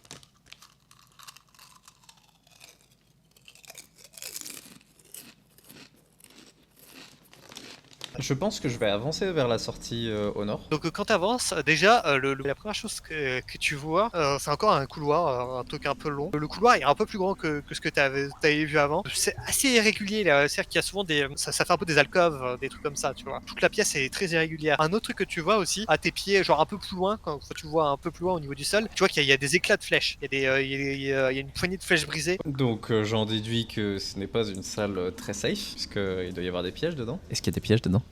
Je pense que je vais avancer vers la sortie au nord. Donc quand t'avances, déjà, la première chose que tu vois, c'est encore un couloir, un truc un peu long. Le couloir est un peu plus grand que ce que t'avais vu avant. C'est assez irrégulier, là. C'est-à-dire qu'il y a souvent des... Ça fait un peu des alcôves, des trucs comme ça, tu vois. Toute la pièce est très irrégulière. Un autre truc que tu vois aussi, à tes pieds, genre un peu plus loin, quand tu vois un peu plus loin au niveau du sol, tu vois qu'il y a des éclats de flèches. Il y a une poignée de flèches brisées. Donc j'en déduis que ce n'est pas une salle très safe, puisqu'il doit y avoir des pièges dedans. Est-ce qu'il y a des pièges dedans?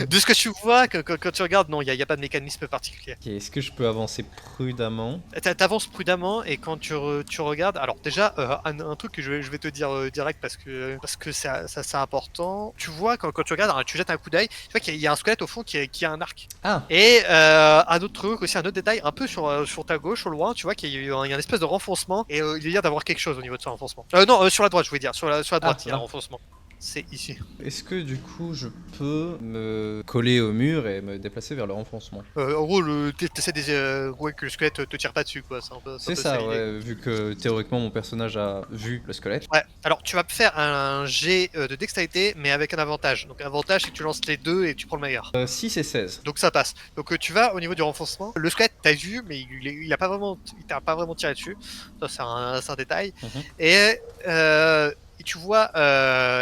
De ce que tu vois, quand tu regardes, non, il n'y a pas de mécanisme particulier. Ok, est-ce que je peux avancer prudemment? T'avances prudemment et quand tu regardes, alors déjà un truc que je vais te dire direct parce que c'est important. Tu vois quand tu regardes, tu jettes un coup d'œil, tu vois qu'il y a un squelette au fond qui a un arc. Ah. Et un autre truc aussi, un autre détail, un peu sur ta gauche, au loin, tu vois qu'il y a une espèce de renfoncement et il y a l'air d'avoir quelque chose au niveau de ce renfoncement. Non, sur la droite, je voulais dire, sur la droite, il y a un renfoncement. C'est ici. Est-ce que du coup je peux me coller au mur et me déplacer vers le renfoncement? En gros, t'essaies ouais, que le squelette te tire pas dessus, quoi. C'est ça, ouais, vu que théoriquement mon personnage a vu le squelette. Ouais, alors tu vas me faire un jet de dextérité, mais avec un avantage. Donc, avantage, c'est que tu lances les deux et tu prends le meilleur. 6 et 16. Donc, ça passe. Donc, tu vas au niveau du renfoncement. Le squelette, t'as vu, mais il t'a pas vraiment tiré dessus. Ça, c'est un détail. Et tu vois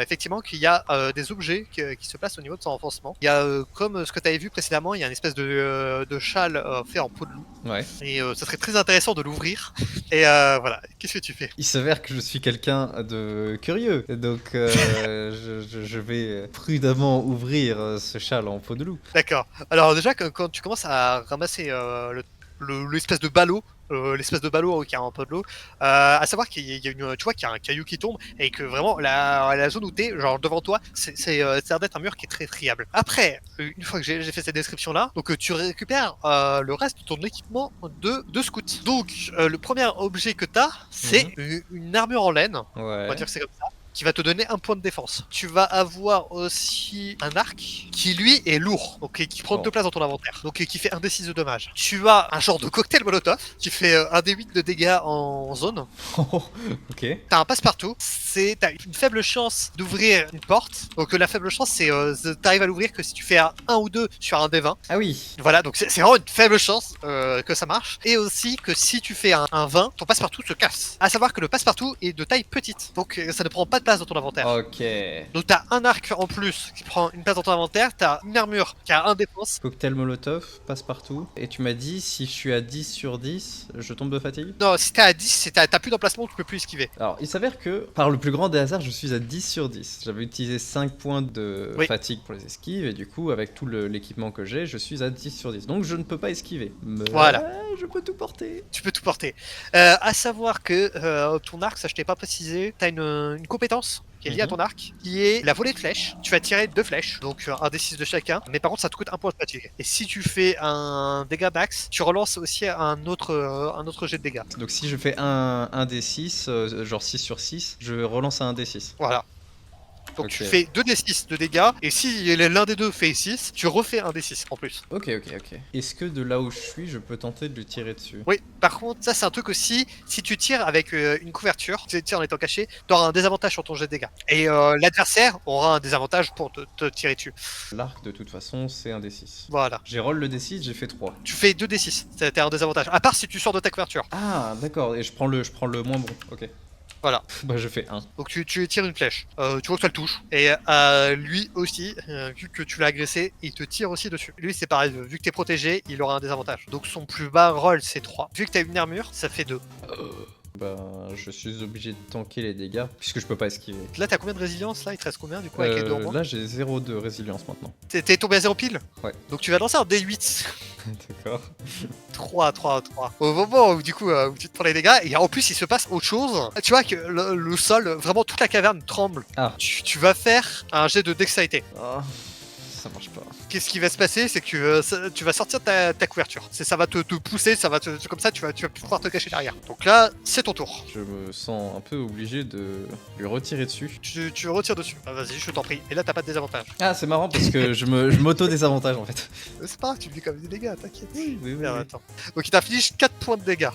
effectivement qu'il y a des objets qui se placent au niveau de son renfoncement. Il y a, comme ce que tu avais vu précédemment, il y a une espèce de châle fait en peau de loup. Ouais. Et ça serait très intéressant de l'ouvrir. Et voilà, qu'est-ce que tu fais? Il s'avère que je suis quelqu'un de curieux, donc je vais prudemment ouvrir ce châle en peau de loup. D'accord. Alors déjà, quand tu commences à ramasser l'espèce de ballot, qui a un peu de l'eau, à savoir qu'il y a tu vois qu'il y a un caillou qui tombe et que vraiment la zone où t'es, genre devant toi, c'est ça a d'être un mur qui est très friable. Après, une fois que j'ai fait cette description là, donc tu récupères le reste de ton équipement de scout. Donc le premier objet que t'as, c'est une armure en laine. Ouais. On va dire que c'est comme ça, qui va te donner un point de défense. Tu vas avoir aussi un arc qui lui est lourd, donc qui prend 2 places dans ton inventaire, donc qui fait un D6 de dommages. Tu as un genre de cocktail molotov qui fait un D8 de dégâts en zone. Ok. T'as un passe-partout, t'as une faible chance d'ouvrir une porte, donc la faible chance c'est t'arrives à l'ouvrir que si tu fais un 1 ou 2 sur un D20. Ah oui. Voilà, donc c'est vraiment une faible chance que ça marche. Et aussi que si tu fais un 20, ton passe-partout se casse. À savoir que le passe-partout est de taille petite, donc ça ne prend pas de place dans ton inventaire. Ok. Donc t'as un arc en plus qui prend une place dans ton inventaire, t'as une armure qui a un défense. Cocktail molotov, passe partout. Et tu m'as dit, si je suis à 10 sur 10, je tombe de fatigue? Non, si t'es à 10, t'as plus d'emplacement, tu peux plus esquiver. Alors, il s'avère que, par le plus grand des hasards, je suis à 10 sur 10. J'avais utilisé 5 points de fatigue pour les esquives, et du coup, avec tout l'équipement que j'ai, je suis à 10 sur 10. Donc, je ne peux pas esquiver. Mais voilà. Je peux tout porter. Tu peux tout porter. À savoir que ton arc, ça je t'ai pas précisé, t'as une compétence qui est liée à ton arc, qui est la volée de flèches. Tu vas tirer 2 flèches, donc un D6 de chacun, mais par contre ça te coûte 1 point de fatigue. Et si tu fais un dégât max, tu relances aussi un autre jet de dégâts. Donc si je fais un D6, genre 6 sur 6, je relance à un D6. Voilà. Donc tu fais 2d6 de dégâts, et si l'un des deux fait 6, tu refais un d6 en plus. Ok. Est-ce que de là où je suis, je peux tenter de lui tirer dessus? Oui, par contre, ça c'est un truc aussi, si tu tires avec une couverture, tu tires en étant caché, tu auras un désavantage sur ton jet de dégâts. Et l'adversaire aura un désavantage pour te tirer dessus. L'arc, de toute façon, c'est un D6. Voilà. J'ai roll le D6, j'ai fait 3. Tu fais 2d6, t'as un désavantage, à part si tu sors de ta couverture. Ah, d'accord, et je prends le moins bon, ok. Voilà. Bah je fais 1. Donc tu tires une flèche, tu vois que ça le touche, et lui aussi, vu que tu l'as agressé, il te tire aussi dessus. Lui c'est pareil, vu que t'es protégé, il aura un désavantage. Donc son plus bas roll c'est 3. Vu que t'as une armure, ça fait 2. Bah, je suis obligé de tanker les dégâts, puisque je peux pas esquiver. Là, t'as combien de résilience là? Il te reste combien du coup avec les deux en moins? Là, j'ai 0 de résilience maintenant. T'es tombé à 0 pile? Ouais. Donc tu vas lancer un D8. D'accord. 3. Au moment où du coup où tu te prends les dégâts, et en plus il se passe autre chose. Tu vois que le sol, vraiment toute la caverne tremble. Ah. Tu vas faire un jet de dextérité. Ah, ça marche pas. Qu'est-ce qui va se passer? C'est que tu vas sortir ta couverture. Ça va te pousser, ça va comme ça tu vas pouvoir te cacher derrière. Donc là, c'est ton tour. Je me sens un peu obligé de lui retirer dessus. Tu retires dessus. Ah, vas-y, je t'en prie. Et là, t'as pas de désavantage. Ah, c'est marrant parce que je m'auto-désavantage en fait. C'est pas grave, tu vis comme des dégâts, t'inquiète. Oui. Merde, attends. Donc il t'inflige 4 points de dégâts.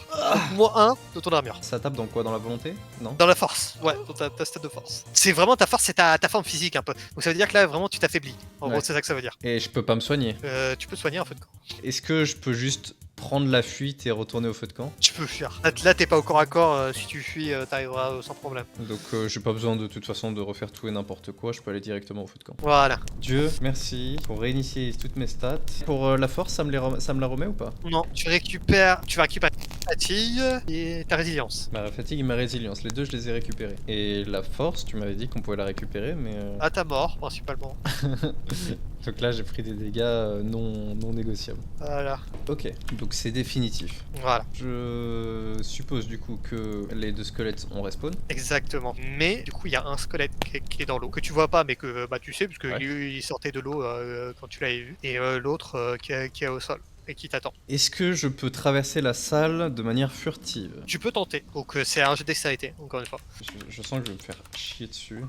Moins 1 de ton armure. Ça tape dans quoi? Dans la volonté? Non? Dans la force, ouais, dans ta stat de force. C'est vraiment ta force, c'est ta forme physique un peu. Donc ça veut dire que là, vraiment, tu t'affaiblis. En Ouais. gros, c'est ça que ça veut dire. Et je peux pas me soigner. Tu peux te soigner en feu de camp. Est-ce que je peux juste prendre la fuite et retourner au feu de camp? Tu peux fuir. Là, t'es pas au corps à corps. Si tu fuis, t'arriveras sans problème. Donc j'ai pas besoin de toute façon de refaire tout et n'importe quoi, je peux aller directement au feu de camp. Voilà. Dieu, merci pour réinitier toutes mes stats. Pour la force, ça me la remet ou pas? Non, tu vas récupérer ta fatigue et ta résilience. Ma fatigue et ma résilience, les deux je les ai récupérés. Et la force, tu m'avais dit qu'on pouvait la récupérer, mais... À ta mort, principalement. Donc là j'ai pris des dégâts non négociables. Voilà. Ok, donc c'est définitif. Voilà. Je suppose du coup que les deux squelettes ont respawn. Exactement. Mais du coup, il y a un squelette qui est dans l'eau, que tu vois pas, mais que bah, tu sais, parce qu'il Ouais. il sortait de l'eau quand tu l'avais vu. Et l'autre qui est au sol et qui t'attend. Est-ce que je peux traverser la salle de manière furtive? Tu peux tenter. Donc c'est un jet de dextérité, encore une fois. Je sens que je vais me faire chier dessus.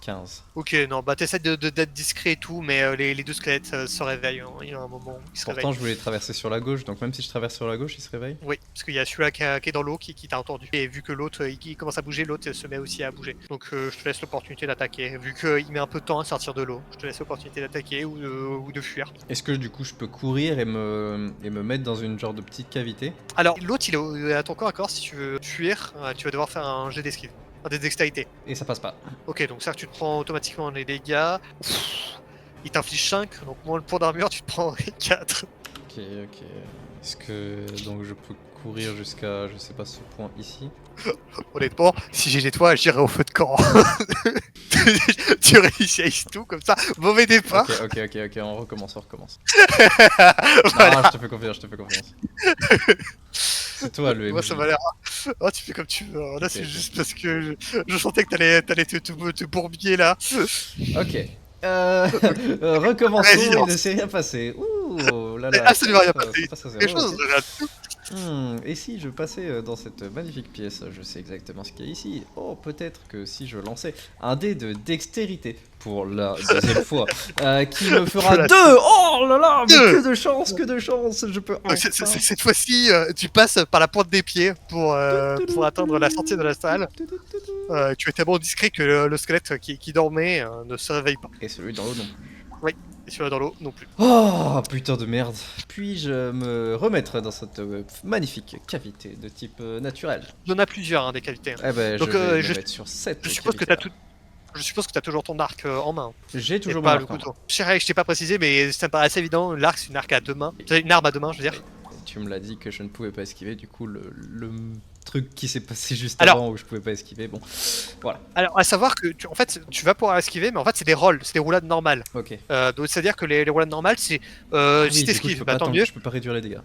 15. Ok, non, bah t'essaies d'être discret et tout, mais les deux squelettes se réveillent. Hein. Il y a un moment où ils se Pourtant réveillent. je voulais traverser sur la gauche, donc même si je traverse sur la gauche, il se réveille? Oui, parce qu'il y a celui-là qui est dans l'eau qui t'a entendu. Et vu que l'autre il commence à bouger, l'autre se met aussi à bouger. Donc je te laisse l'opportunité d'attaquer. Vu qu'il met un peu de temps à sortir de l'eau, je te laisse l'opportunité d'attaquer ou de fuir. Est-ce que du coup je peux courir et me mettre dans une genre de petite cavité? Alors, l'autre il est à ton corps à corps. Si tu veux fuir, tu vas devoir faire un jet d'esquive. Des dextérité. Et ça passe pas. Ok, donc ça, tu te prends automatiquement les dégâts. Il t'inflige 5, donc moins le point d'armure, tu te prends 4. Ok. Est-ce que donc je peux courir jusqu'à, je sais pas, ce point ici? Honnêtement, si j'étais toi, j'irais au feu de camp. Tu réussis tout comme ça, mauvais départ. Ok, on recommence. Voilà. Non, je te fais confiance. C'est toi le Moi, MJ. ça m'a l'air. Oh, tu fais comme tu veux. Là, Ok, c'est ok. juste parce que je sentais que t'allais te bourbiller là. Ok. Recommençons, il Résilience. ne s'est rien passé. Ouh là Mais là. absolument rien ça passé. passe à zéro, Les choses, ok. regarde tout. Et si je passais dans cette magnifique pièce, je sais exactement ce qu'il y a ici. Oh, peut-être que si je lançais un dé de dextérité pour la deuxième fois, qui me fera Voilà. 2. Oh là là, mais Deux. que de chance, je peux Donc, enfin... cette fois-ci, tu passes par la pointe des pieds pour atteindre la sortie de la salle. Tu es tellement discret que le squelette qui dormait ne se réveille pas. Et celui dans l'eau non plus. Et celui-là dans l'eau non plus. Oh putain de merde. Puis-je me remettre dans cette magnifique cavité de type naturel? Il y en a plusieurs, hein, des cavités. Hein. Eh ben, Donc, je vais je- me mettre sur cette Je suppose que cavité-là. je suppose que t'as toujours ton arc en main. J'ai Et toujours pas mon le arc en main. couteau. Je t'ai pas précisé, mais ça me paraît assez évident. L'arc, c'est une arc à deux mains. C'est une arme à deux mains, je veux dire. Tu me l'as dit que je ne pouvais pas esquiver, du coup le truc qui s'est passé juste Alors- avant où je pouvais pas esquiver, bon, voilà, Alors, à savoir que en fait, tu vas pouvoir esquiver, mais en fait, c'est des rolls, c'est des roulades normales. ok. Donc, c'est-à-dire que les roulades normales, c'est Ah oui, si du coup, je t'esquives, peux bah pas tant tank- mieux. je peux pas réduire les dégâts.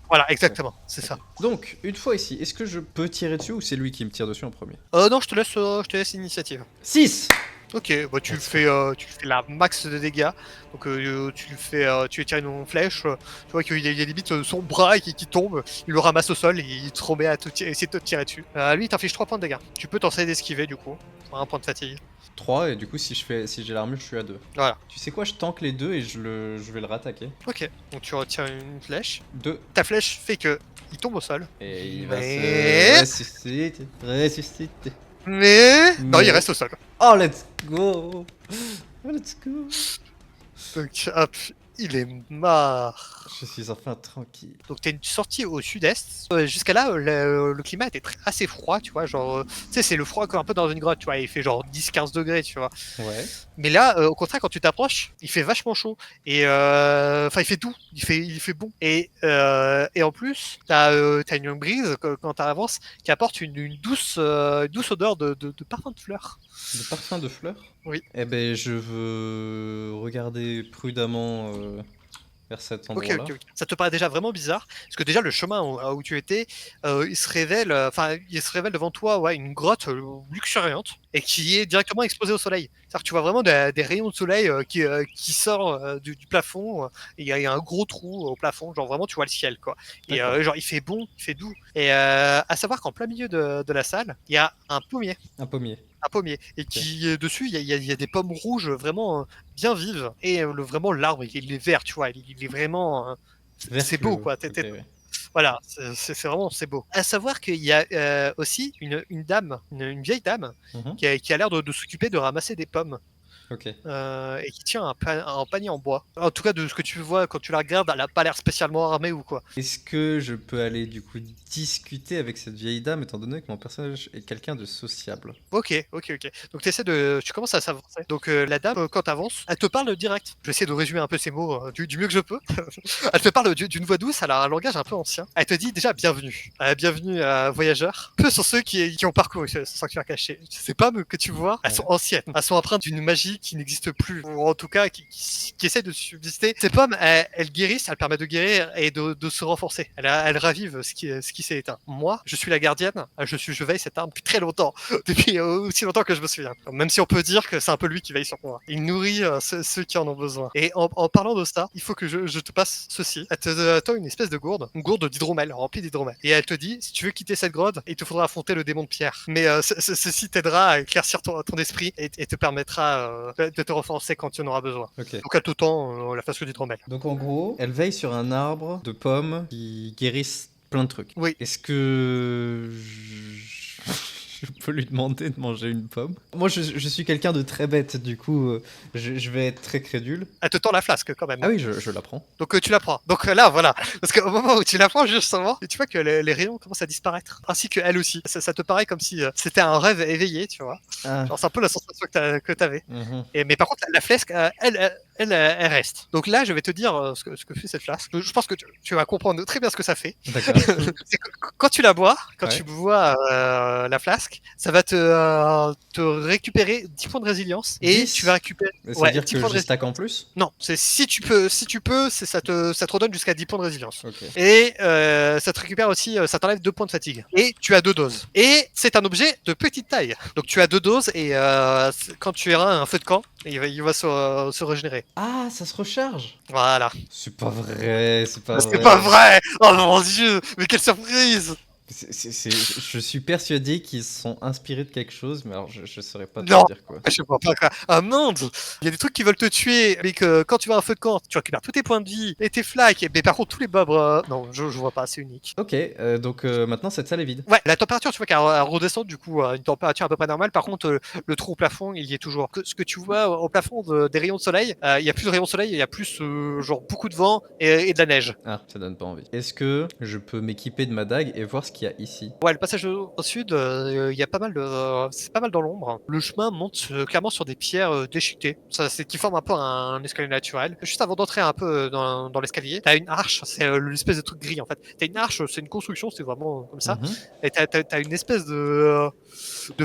Voilà, exactement, c'est ça. Donc, une fois ici, est-ce que je peux tirer dessus ou c'est lui qui me tire dessus en premier? Non, je te laisse l'initiative. 6. Ok, bah tu fais la max de dégâts. Donc tu lui tires une flèche. Tu vois qu'il y a limite son bras qui tombe. Il le ramasse au sol et il te remet à essayer de te tirer dessus. Lui, il t'inflige 3 points de dégâts. Tu peux t'en d'esquiver du coup. Pour un point de fatigue. 3 et du coup si j'ai l'armure je suis à 2. Voilà. Tu sais quoi, je tank les deux et je vais le rattaquer. Ok, donc tu retires une flèche. 2. Ta flèche fait que il tombe au sol. Et il va Mais- se ressusciter. Non, il Mais- reste au sol. Oh, let's go. Let's go. Donc hop, il est mort. Je suis enfin tranquille. Donc t'es sorti au sud-est. Jusqu'à là, le climat était assez froid, tu vois. Genre, tu sais, c'est le froid comme un peu dans une grotte, tu vois. Il fait genre 10-15 degrés, tu vois. Ouais. Mais là, au contraire, quand tu t'approches, il fait vachement chaud. Et enfin, il fait doux, il fait bon. Et en plus, t'as une brise quand t'avances qui apporte une douce odeur de parfum de fleurs. De parfum de fleurs? Oui. Eh ben, je veux regarder prudemment vers cet Ok, endroit-là. ok, ok. Ça te paraît déjà vraiment bizarre, parce que déjà le chemin où tu étais, il se révèle, il se révèle devant toi, ouais, une grotte luxuriante et qui est directement exposée au soleil. C'est-à-dire que tu vois vraiment des rayons de soleil qui sortent du plafond. Il y a un gros trou au plafond, genre vraiment tu vois le ciel, quoi. Et D'accord. genre il fait bon, il fait doux. Et à savoir qu'en plein milieu de la salle, il y a un pommier. Un pommier. Un pommier. Et Ok. qui dessus, il y a des pommes rouges vraiment bien vives. Et vraiment, l'arbre, il est vert, tu vois. Il est vraiment. Vert C'est beau, fluo. quoi. Ok, ouais. Voilà, c'est vraiment c'est beau. À savoir qu'il y a aussi une dame, une vieille dame, Mhm. qui a l'air de s'occuper de ramasser des pommes. Ok. Et qui tient un panier en bois. En tout cas, de ce que tu vois quand tu la regardes, elle a pas l'air spécialement armée ou quoi. Est-ce que je peux aller du coup discuter avec cette vieille dame étant donné que mon personnage est quelqu'un de sociable? Ok, ok, ok. Donc tu commences à s'avancer. Donc la dame, quand t'avances, elle te parle direct. Je vais essayer de résumer un peu ces mots du mieux que je peux. Elle te parle d'une voix douce, elle a un langage un peu ancien. Elle te dit déjà bienvenue. Bienvenue à voyageurs. Peu sont ceux qui ont parcouru ce sanctuaire caché. Ces pommes que tu vois, elles sont anciennes. Elles sont empreintes d'une magie qui n'existe plus. Ou en tout cas, qui essaie de subsister. Ces pommes, elles guérissent, elles permettent de guérir et de se renforcer. Elles ravivent ce qui s'est éteint. Moi, je suis la gardienne. Je veille cette arme depuis très longtemps. Depuis aussi longtemps que je me souviens. Même si on peut dire que c'est un peu lui qui veille sur moi. Il nourrit ceux qui en ont besoin. Et en parlant de ça, il faut que je te passe ceci. Elle te tend une espèce de gourde, une gourde d'hydromel, remplie d'hydromel. Et elle te dit, si tu veux quitter cette grotte, il te faudra affronter le démon de pierre. Mais ceci t'aidera à éclaircir ton esprit et te permettra de te renforcer quand tu en auras besoin. Ok. Donc elle te tend la flasque d'hydromel. Donc en gros, elle veille sur un arbre de pommes qui guérissent plein de trucs. Oui. Est-ce que je peux lui demander de manger une pomme? Moi, je suis quelqu'un de très bête, du coup, je vais être très crédule. Elle te tend la flasque quand même. Ah oui, je la prends. Donc tu la prends. Donc là, voilà. Parce qu'au moment où tu la prends, justement, tu vois que les rayons commencent à disparaître. Ainsi que elle aussi. Ça te paraît comme si c'était un rêve éveillé, tu vois. Ah. Genre, c'est un peu la sensation que t'avais. Mhm. Mais par contre, la flasque, elle reste. Donc là, je vais te dire ce que fait cette flasque. Je pense que tu vas comprendre très bien ce que ça fait. D'accord. C'est que quand tu la bois, quand Ouais. tu bois la flasque, ça va te récupérer 10 points de résilience. Et 10? tu vas récupérer. Ça veut dire 10 que points de je stack résilience. en plus? Non, c'est si tu peux, ça te redonne jusqu'à 10 points de résilience. Ok. Et ça te récupère aussi, ça t'enlève 2 points de fatigue. Et tu as 2 doses. Et c'est un objet de petite taille. Donc tu as 2 doses et quand tu auras un feu de camp, il va se régénérer. Ah, ça se recharge? Voilà. C'est pas vrai, c'est pas vrai. C'est pas vrai. Oh mon dieu, mais quelle surprise. Je suis persuadé qu'ils se sont inspirés de quelque chose, mais alors je saurais pas te Non. dire quoi. Je vois pas quoi. Ah monde. Il y a des trucs qui veulent te tuer, mais que quand tu vas à un feu de camp, tu récupères tous tes points de vie et tes flaques. Mais par contre, tous les mobs, non, je vois pas, c'est unique. Ok, donc maintenant cette salle est vide. Ouais, la température, tu vois qu'elle redescend du coup à une température à peu près normale. Par contre, le trou au plafond, il y est toujours. Ce que tu vois au plafond des rayons de soleil, il y a plus de rayons de soleil, il y a plus genre beaucoup de vent et de la neige. Ah, ça donne pas envie. Est-ce que je peux m'équiper de ma dague et voir ce qu'il y a ici? Ouais, le passage au sud, il y a pas mal c'est pas mal dans l'ombre. Le chemin monte clairement sur des pierres déchiquetées. Ça, c'est qui forment un peu un escalier naturel. Juste avant d'entrer un peu dans l'escalier, t'as une arche. C'est l'espèce de truc gris en fait. T'as une arche, c'est une construction, c'est vraiment comme ça. Mhm. Et t'as une espèce de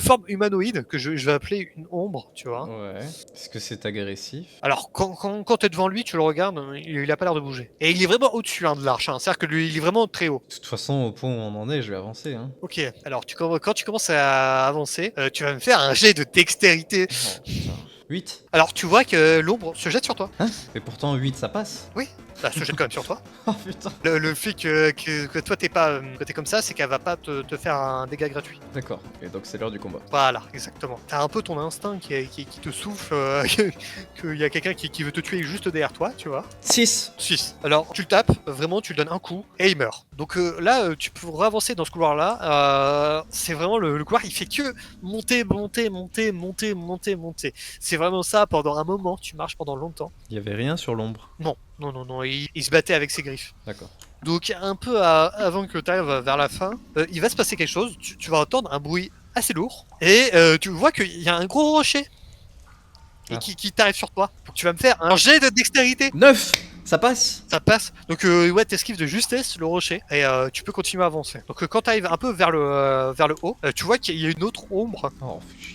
forme humanoïde que je vais appeler une ombre, tu vois. Ouais. Est-ce que c'est agressif? Alors, quand t'es devant lui, tu le regardes, il a pas l'air de bouger. Et il est vraiment au-dessus hein, de l'arche, hein. C'est-à-dire que lui, il est vraiment très haut. De toute façon, au point où on en est, je vais avancer. Hein. Ok, alors quand tu commences à avancer, tu vas me faire un jet de dextérité. Oh, putain. 8? Alors, tu vois que l'ombre se jette sur toi. Hein? Mais pourtant, 8 ça passe. Oui, bah, se jette quand même sur toi. Oh putain. Le fait que toi que t'es comme ça, c'est qu'elle va pas te faire un dégât gratuit. D'accord. Et donc c'est l'heure du combat. Voilà, exactement. T'as un peu ton instinct qui te souffle qu'il y a quelqu'un qui veut te tuer juste derrière toi, tu vois. 6. 6. Alors, tu le tapes, vraiment, tu lui donnes un coup et il meurt. Donc là, tu pourras avancer dans ce couloir-là. C'est vraiment le couloir, il fait que monter, monter, monter, monter, monter, monter. C'est vraiment ça pendant un moment, tu marches pendant longtemps. Il y avait rien sur l'ombre. Non, il se battait avec ses griffes. D'accord. Donc un peu avant que tu arrives vers la fin, il va se passer quelque chose. Tu vas entendre un bruit assez lourd et tu vois qu'il y a un gros rocher et Ah. qui t'arrive sur toi. Donc tu vas me faire un jet de dextérité. 9. Ça passe. Ça passe. Donc ouais, t'esquives de justesse le rocher et tu peux continuer à avancer. Donc quand t'arrives un peu vers le haut, tu vois qu'il y a une autre ombre. Oh, fais chier.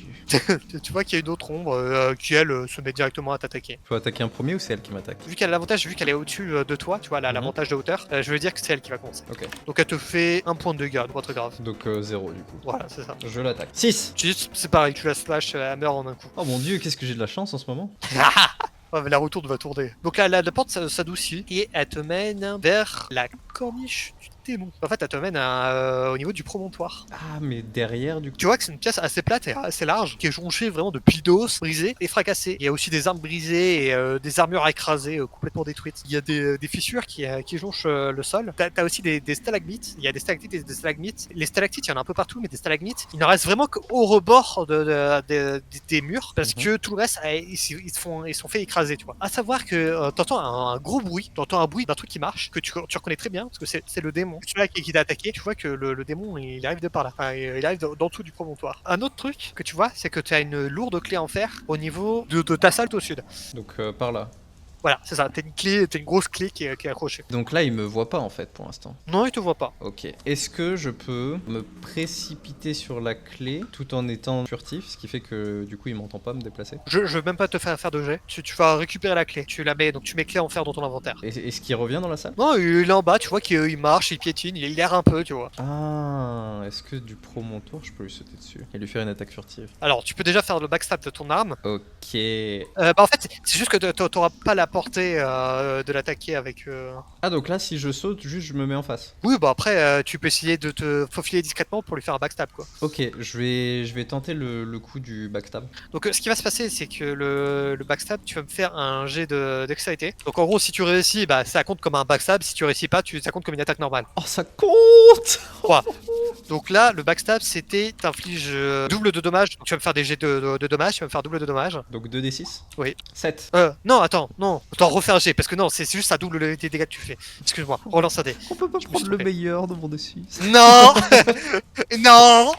Tu vois qu'il y a une autre ombre qui elle se met directement à t'attaquer. Je peux attaquer un premier ou c'est elle qui m'attaque? Vu qu'elle a l'avantage, vu qu'elle est au-dessus de toi, tu vois, elle a Mhm. l'avantage de hauteur, je veux dire que c'est elle qui va commencer. Ok. Donc elle te fait un point de dégâts, pas très grave. Donc 0 du coup. Voilà, c'est ça. Je l'attaque. 6. C'est pareil, tu la slash, elle meurt en un coup. Oh mon dieu, qu'est-ce que j'ai de la chance en ce moment. Ouais, mais la retourne va tourner. Donc là, la porte s'adoucit et elle te mène vers la corniche du démon. En fait, elle te mène au niveau du promontoire. Ah, mais derrière du coup. Tu vois que c'est une pièce assez plate et assez large, qui est jonchée vraiment de plis d'os brisés et fracassés. Il y a aussi des armes brisées et des armures écrasées, complètement détruites. Il y a des fissures qui jonchent le sol. T'as aussi des stalagmites. Il y a des stalactites et des stalagmites. Les stalactites, il y en a un peu partout, mais des stalagmites, il n'en reste vraiment qu'au rebord des murs, parce que tout le reste, ils sont fait écraser, tu vois. À savoir que t'entends un gros bruit, t'entends un bruit d'un truc qui marche, que tu reconnais très bien, parce que c'est le démon. Tu vois qui t'a attaqué, tu vois que le démon, il arrive de par là. Enfin, il arrive d'en dessous du promontoire. Un autre truc que tu vois, c'est que tu as une lourde clé en fer au niveau de ta salle au sud. Donc par là. Voilà, c'est ça. T'as une grosse clé qui est accrochée. Donc là, il me voit pas en fait pour l'instant. Non, il te voit pas. Ok. Est-ce que je peux me précipiter sur la clé tout en étant furtif, ce qui fait que du coup il m'entend pas me déplacer? Je veux même pas te faire de jet. Tu vas récupérer la clé. Tu la mets, donc tu mets clé en fer dans ton inventaire. Est-ce qu'il revient dans la salle? Non, il est en bas, tu vois qu'il marche, il piétine, il erre un peu, tu vois. Ah, est-ce que du promontoire je peux lui sauter dessus et lui faire une attaque furtive? Alors, tu peux déjà faire le backstab de ton arme. Ok. En fait, c'est juste que t'auras pas la portée de l'attaquer avec. Ah, donc là, si je saute, juste je me mets en face. Oui, bah après, tu peux essayer de te faufiler discrètement pour lui faire un backstab, quoi. Ok, je vais tenter le coup du backstab. Donc, ce qui va se passer, c'est que le backstab, tu vas me faire un jet de dextérité. Donc, en gros, si tu réussis, bah ça compte comme un backstab. Si tu réussis pas, ça compte comme une attaque normale. Oh, ça compte! 3. Donc là, le backstab, c'était t'infliges double de dommages. Donc, tu vas me faire des jets de dommages. Tu vas me faire double de dommages. Donc 2d6? Oui. 7. Non, attends, non. Attends, refais un jet, parce que non, c'est juste ça double les dégâts que tu fais. Excuse-moi, relance un dé. On peut pas Je me prendre suis le trompé. meilleur de mon dessus. Non. Non.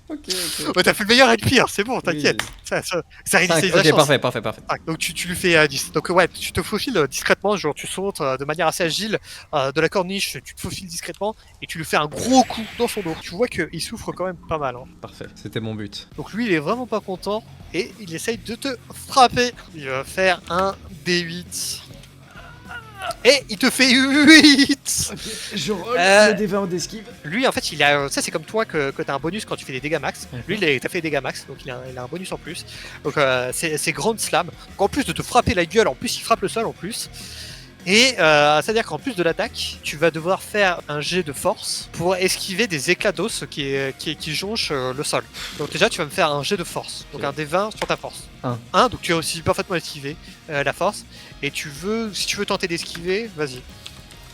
Ok, ok. Ouais, t'as fait le meilleur et le pire, c'est bon, t'inquiète. Oui. Ça réinitialise la Ok, chance. parfait. Donc tu lui fais 10. Donc ouais, tu te faufiles discrètement, genre tu sautes de manière assez agile de la corniche, tu te faufiles discrètement et tu lui fais un gros coup dans son dos. Tu vois qu'il souffre quand même pas mal. Hein. Parfait, c'était mon but. Donc lui il est vraiment pas content et il essaye de te frapper. Il va faire un D8. Et il te fait 8. Je roll le D20 d'esquive. Lui en fait il a ça c'est comme toi que t'as un bonus quand tu fais des dégâts max. Lui t'as fait des dégâts max donc il a un bonus en plus. Donc c'est Grand Slam. Donc en plus de te frapper la gueule, en plus il frappe le sol en plus. Et c'est-à-dire qu'en plus de l'attaque, tu vas devoir faire un jet de force pour esquiver des éclats d'os qui jonchent le sol. Donc déjà tu vas me faire un jet de force. Donc Ok. un D20 sur ta force. 1. Donc tu as aussi parfaitement esquivé la force. Et si tu veux tenter d'esquiver, vas-y.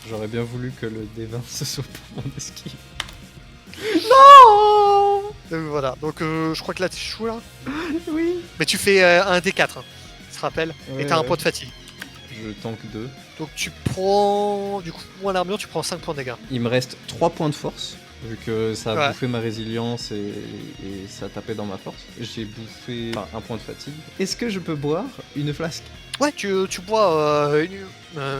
J'aurais bien voulu que le D20 ce soit pour mon esquive. Non! Voilà, donc je crois que là tu échoues là. Oui. Mais tu fais un D4, hein, tu te rappelles. Ouais, et t'as un ouais. point de fatigue. Je tank 2. Donc tu prends, du coup, moins l'armure, tu prends 5 points de dégâts. Il me reste 3 points de force. Vu que ça a Ouais. bouffé ma résilience et ça a tapé dans ma force. J'ai bouffé un point de fatigue. Est-ce que je peux boire une flasque? Ouais, tu bois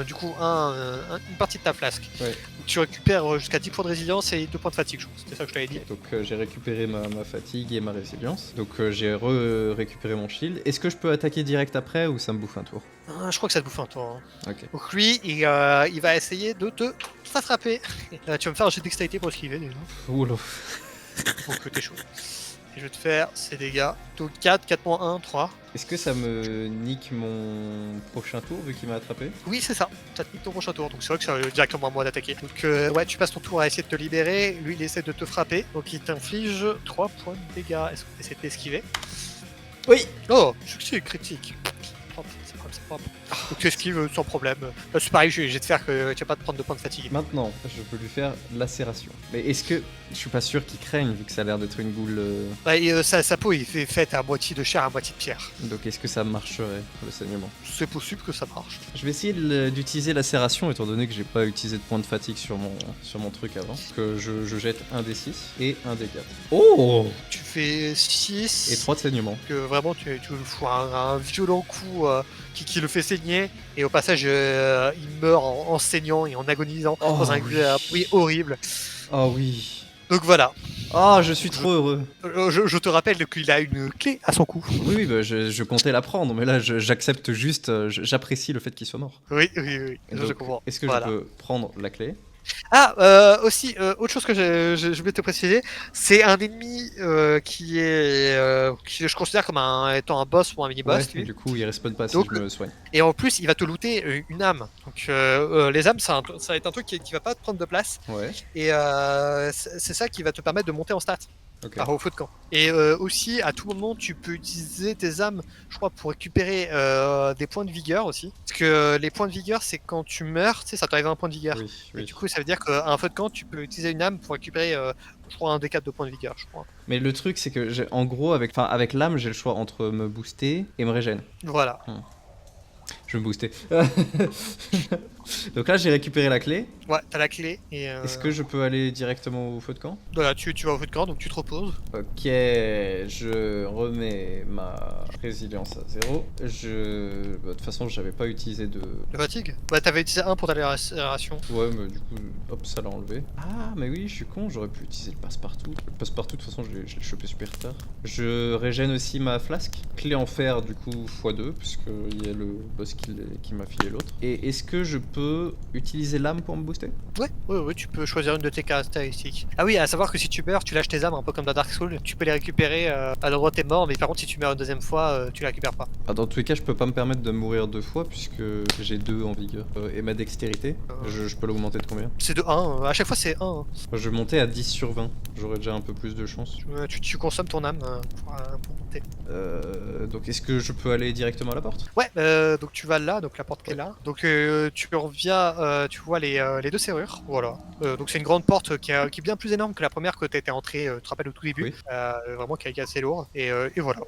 du coup une partie de ta flasque. Ouais. Tu récupères jusqu'à 10 points de résilience et 2 points de fatigue, je crois. C'était ça que je t'avais dit. Donc j'ai récupéré ma fatigue et ma résilience. Donc j'ai récupéré mon shield. Est-ce que je peux attaquer direct après ou ça me bouffe un tour? Je crois que ça te bouffe un tour. Hein. Ok. Donc lui, il va essayer de te frapper. Tu vas me faire un jet de dextérité pour esquiver déjà. Oula. Donc t'es chaud. Et je vais te faire ces dégâts. Donc 4, 4.1, 3. Est-ce que ça me nique mon prochain tour vu qu'il m'a attrapé? Oui, c'est ça. Ça te nique ton prochain tour. Donc c'est vrai que c'est directement à moi d'attaquer. Donc ouais, tu passes ton tour à essayer de te libérer. Lui, il essaie de te frapper. Donc il t'inflige 3 points de dégâts. Est-ce que tu essaies de t'esquiver? Oui. Oh, succès critique. Hop, c'est propre, c'est propre. Donc tu esquives sans problème. C'est pareil, je vais te faire que tu vas pas te prendre de points de fatigue. Maintenant, je peux lui faire lacération. Mais est-ce que... Je suis pas sûr qu'il craigne, vu que ça a l'air d'être une boule... Sa peau est faite à moitié de chair, à moitié de pierre. Donc est-ce que ça marcherait, pour le saignement? C'est possible que ça marche. Je vais essayer d'utiliser lacération, étant donné que j'ai pas utilisé de point de fatigue sur mon truc avant. Que je jette un des 6 et un des 4. Oh! Tu fais 6. Et 3 de saignement. Que vraiment tu fous un violent coup qui le fait saigner. Et au passage, il meurt en saignant et en agonisant dans un bruit horrible. Oh oui. Donc voilà. Oh, je suis trop heureux. Je te rappelle qu'il a une clé à son cou. Oui, bah, je comptais la prendre, mais là j'accepte juste, j'apprécie le fait qu'il soit mort. Oui, Donc, je comprends. Est-ce que je peux prendre la clé? Aussi, autre chose que je voulais te préciser, c'est un ennemi qui je considère comme étant un boss ou un mini-boss. Ouais, du coup il respawn pas si Donc, je me soigne. Et en plus, il va te looter une âme. Donc les âmes, ça va être un truc qui va pas te prendre de place. Ouais, Et c'est ça qui va te permettre de monter en stats. ok. Au feu de camp. Et aussi, à tout moment, tu peux utiliser tes âmes, je crois, pour récupérer des points de vigueur aussi. Parce que les points de vigueur, c'est quand tu meurs, tu sais, ça t'arrive un point de vigueur. Oui, Et oui. du coup, ça veut dire qu'à un feu de camp, tu peux utiliser une âme pour récupérer, je crois, un des 4 de points de vigueur, je crois. Mais le truc c'est que en gros avec l'âme j'ai le choix entre me booster et me régène. Voilà. Je vais me booster. Donc là j'ai récupéré la clé. Ouais, t'as la clé. Et Est-ce que je peux aller directement au feu de camp? voilà, tu vas au feu de camp, donc tu te reposes. Ok, je remets ma résilience à 0. De toute façon, j'avais pas utilisé de... De fatigue. Ouais, t'avais utilisé un pour ta récupération. Ouais, mais du coup, hop, ça l'a enlevé. Ah, mais oui, je suis con, j'aurais pu utiliser le passe-partout. Le passe-partout, de toute façon, je l'ai chopé super tard. Je régène aussi ma flasque. Clé en fer, du coup, x2, puisqu'il y a le boss qui m'a filé l'autre. Et est-ce que je peux utiliser l'âme pour me booster? Ouais, tu peux choisir une de tes caractéristiques. Ah oui, à savoir que si tu meurs, tu lâches tes âmes un peu comme dans Dark Souls. Tu peux les récupérer à l'endroit où t'es mort, mais par contre, si tu meurs une deuxième fois, tu les récupères pas. Ah, dans tous les cas, je peux pas me permettre de mourir 2 fois, puisque j'ai 2 en vigueur. Et ma dextérité, je peux l'augmenter de combien? C'est de 1, à chaque fois c'est 1. Je vais monter à 10 sur 20. J'aurais déjà un peu plus de chance. Tu consommes ton âme pour monter. Donc est-ce que je peux aller directement à la porte? Ouais, donc tu vas là, donc la porte qui est là. Donc tu reviens, tu vois les deux serrures. Voilà. Donc c'est une grande porte qui est bien plus énorme que la première que t'étais entré, tu te rappelles au tout début. Oui. Vraiment qui est assez lourde. Et voilà.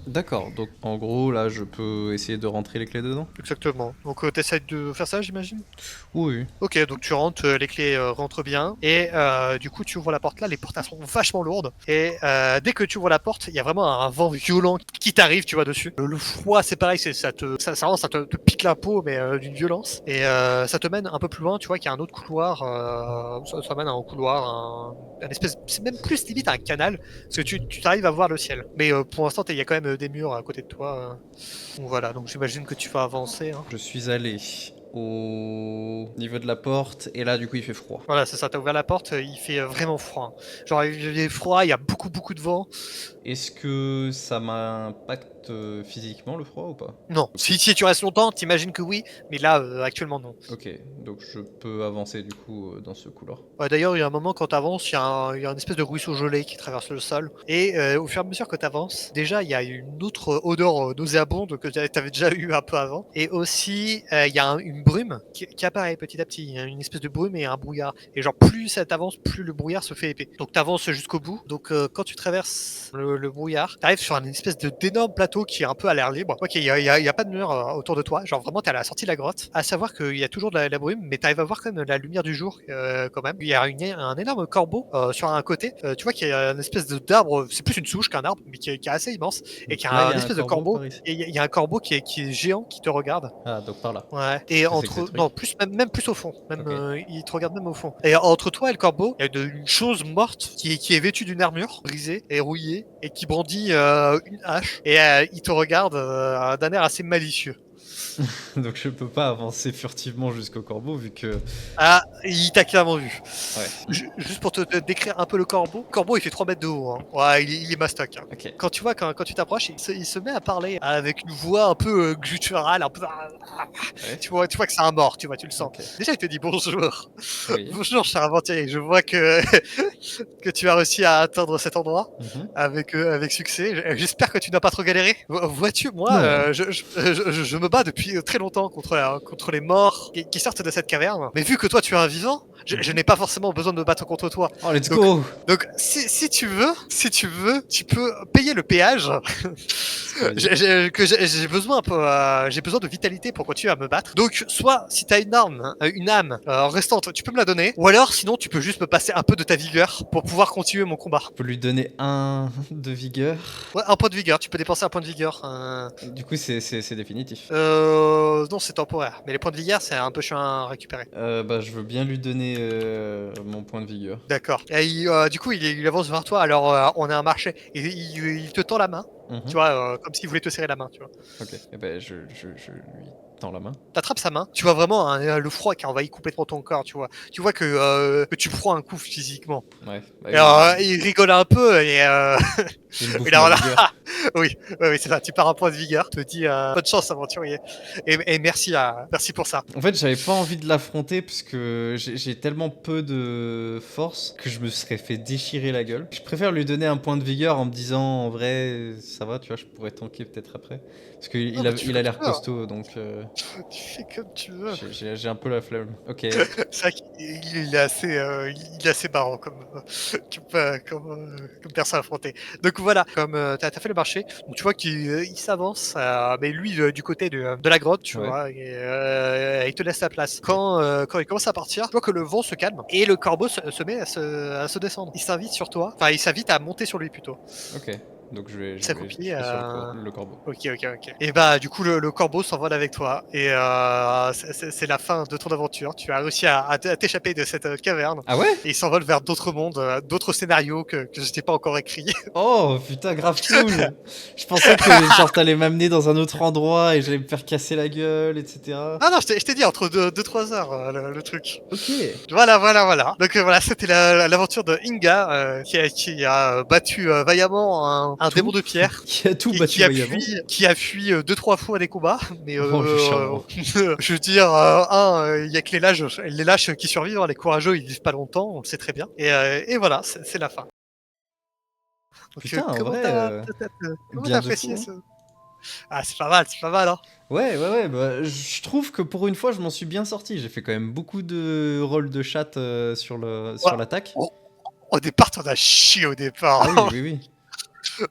D'accord, donc en gros là je peux essayer de rentrer les clés dedans? Exactement. Donc t'essayes de faire ça, j'imagine? Oui. Ok, donc tu rentres, les clés rentrent bien, et du coup tu ouvres la porte là, les portes elles sont vachement lourdes, et dès que tu ouvres la porte, il y a vraiment un vent violent qui t'arrive, tu vois, dessus. Le froid c'est pareil, ça te pique la peau, mais d'une violence, et ça te mène un peu plus loin, tu vois qu'il y a un autre couloir, ça mène à un couloir, un espèce, c'est même plus limite un canal, parce que tu t'arrives à voir le ciel. Mais pour l'instant il y a quand même des murs à côté de toi, donc voilà, donc j'imagine que tu vas avancer, hein. Je suis allé au niveau de la porte et là du coup il fait froid. Voilà, c'est ça, t'as ouvert la porte, il fait vraiment froid. Genre, il est froid, il y a beaucoup de vent. Est-ce que ça m'impacte physiquement le froid ou pas? Non, si tu restes longtemps, t'imagines que oui, mais là, actuellement, non. Ok, donc je peux avancer du coup dans ce couloir. Ouais, d'ailleurs, il y a un moment, quand t'avances, il y a une espèce de ruisseau gelé qui traverse le sol. Et au fur et à mesure que t'avances, déjà, il y a une autre odeur nauséabonde que t'avais déjà eu un peu avant. Et aussi, il y a une brume qui apparaît petit à petit. Il y a une espèce de brume et un brouillard. Et genre, plus ça t'avance, plus le brouillard se fait épais. Donc t'avances jusqu'au bout. Donc quand tu traverses le brouillard, t'arrives sur une espèce d'énorme plateau qui est un peu à l'air libre. Ok, il y a pas de mur autour de toi. Genre, vraiment, t'es à la sortie de la grotte. À savoir qu'il y a toujours de la brume, mais t'arrives à voir quand même la lumière du jour quand même. Il y a un énorme corbeau sur un côté. Tu vois qu'il y a une espèce d'arbre, c'est plus une souche qu'un arbre, mais qui est assez immense. Et qui a Là, il y un a espèce de corbeau. Et il y a un corbeau qui est géant qui te regarde. Ah, donc par là. Ouais. Et entre. Non, même plus au fond. Même, Ok. il te regarde même au fond. Et entre toi et le corbeau, il y a une chose morte qui est vêtue d'une armure brisée et rouillée et qui brandit une hache. Et il te regarde d'un air assez malicieux. Donc je peux pas avancer furtivement jusqu'au corbeau vu que... Ah, il t'a clairement vu. Ouais. Juste pour te décrire un peu le corbeau. Le corbeau, il fait 3 mètres de haut. Hein. Ouais, il est mastoc. Hein. Ok. Quand tu vois, quand tu t'approches, il se met à parler avec une voix un peu gutturale, un peu... Ouais. Tu vois que c'est un mort, tu le sens. Ok. Déjà, il te dit bonjour. Oui. Bonjour, cher aventurier. Je vois que, que tu as réussi à atteindre cet endroit Mhm. avec succès. J'espère que tu n'as pas trop galéré. Vois-tu, moi, Non. je me bats depuis depuis très longtemps contre les morts qui sortent de cette caverne. Mais vu que toi tu es un vivant, je n'ai pas forcément besoin de me battre contre toi. Oh, let's Donc, go. Donc si tu veux, tu peux payer le péage. J'ai besoin un peu, j'ai besoin de vitalité pour continuer à me battre. Donc soit si t'as une arme, une âme restante, tu peux me la donner. Ou alors sinon tu peux juste me passer un peu de ta vigueur pour pouvoir continuer mon combat. Je peux lui donner 1 de vigueur. Ouais, un point de vigueur. Tu peux dépenser un point de vigueur. Du coup, c'est définitif. Non, c'est temporaire. Mais les points de vigueur, c'est un peu chiant à récupérer. Bah, je veux bien lui donner mon point de vigueur. D'accord. Et du coup, il avance vers toi. Alors, on a un marché. Et il te tend la main. Mhm. Tu vois, comme s'il voulait te serrer la main. Tu vois. Ok. Et ben, je lui tends la main. T'attrapes sa main. Tu vois vraiment le froid qui envahit complètement ton corps. Tu vois. Tu vois que tu prends un coup physiquement. Ouais. Bah, Et, il rigole un peu et il me bouffe et là, ma voilà. vigueur. Oui, c'est ça. Tu pars un point de vigueur. Te dis bonne chance, aventurier. Et merci, merci pour ça. En fait, j'avais pas envie de l'affronter parce que j'ai tellement peu de force que je me serais fait déchirer la gueule. Je préfère lui donner un point de vigueur en me disant en vrai, ça va, tu vois, je pourrais tanker peut-être après. Parce qu'il il a l'air costaud, donc Tu fais comme tu veux. j'ai un peu la flemme. Ok. C'est vrai qu'il est assez marrant comme personne à affronter. Donc voilà, comme t'as fait le marché, donc tu vois qu'il s'avance, mais lui du côté de la grotte, tu Ouais. vois, et il te laisse la place. Quand il commence à partir, tu vois que le vent se calme et le corbeau se met à se descendre. Il s'invite sur toi, enfin il s'invite à monter sur lui plutôt. Ok. Donc je vais Ça copie, sur le corbeau. Ok. Et bah du coup le corbeau s'envole avec toi et c'est la fin de ton aventure. Tu as réussi à t'échapper de cette caverne Ah ouais? et il s'envole vers d'autres mondes, d'autres scénarios que je n'ai pas encore écrits. Oh putain, grave cool! Je pensais que genre t'allais m'amener dans un autre endroit et j'allais me faire casser la gueule, etc. Ah non, je t'ai dit entre 2-3 heures le truc. Ok. Voilà. Donc voilà, c'était l'aventure de Inga qui a battu vaillamment un Tout démon de pierre. Qui a tout battu vaillamment. Qui a fui 2-3 fois des combats, mais Oh, le charmant. je veux dire, il y a que les lâches qui survivent, hein, les courageux ils vivent pas longtemps, on le sait très bien. Et voilà, c'est la fin. Donc, Putain, en comment vrai, comment bien t'as de apprécié fou, ce... Ah, c'est pas mal, hein. Ouais, bah, je trouve que pour une fois, je m'en suis bien sorti. J'ai fait quand même beaucoup de rôles de chat Ouais, sur l'attaque. au départ, t'en as chié au départ. Ah oui.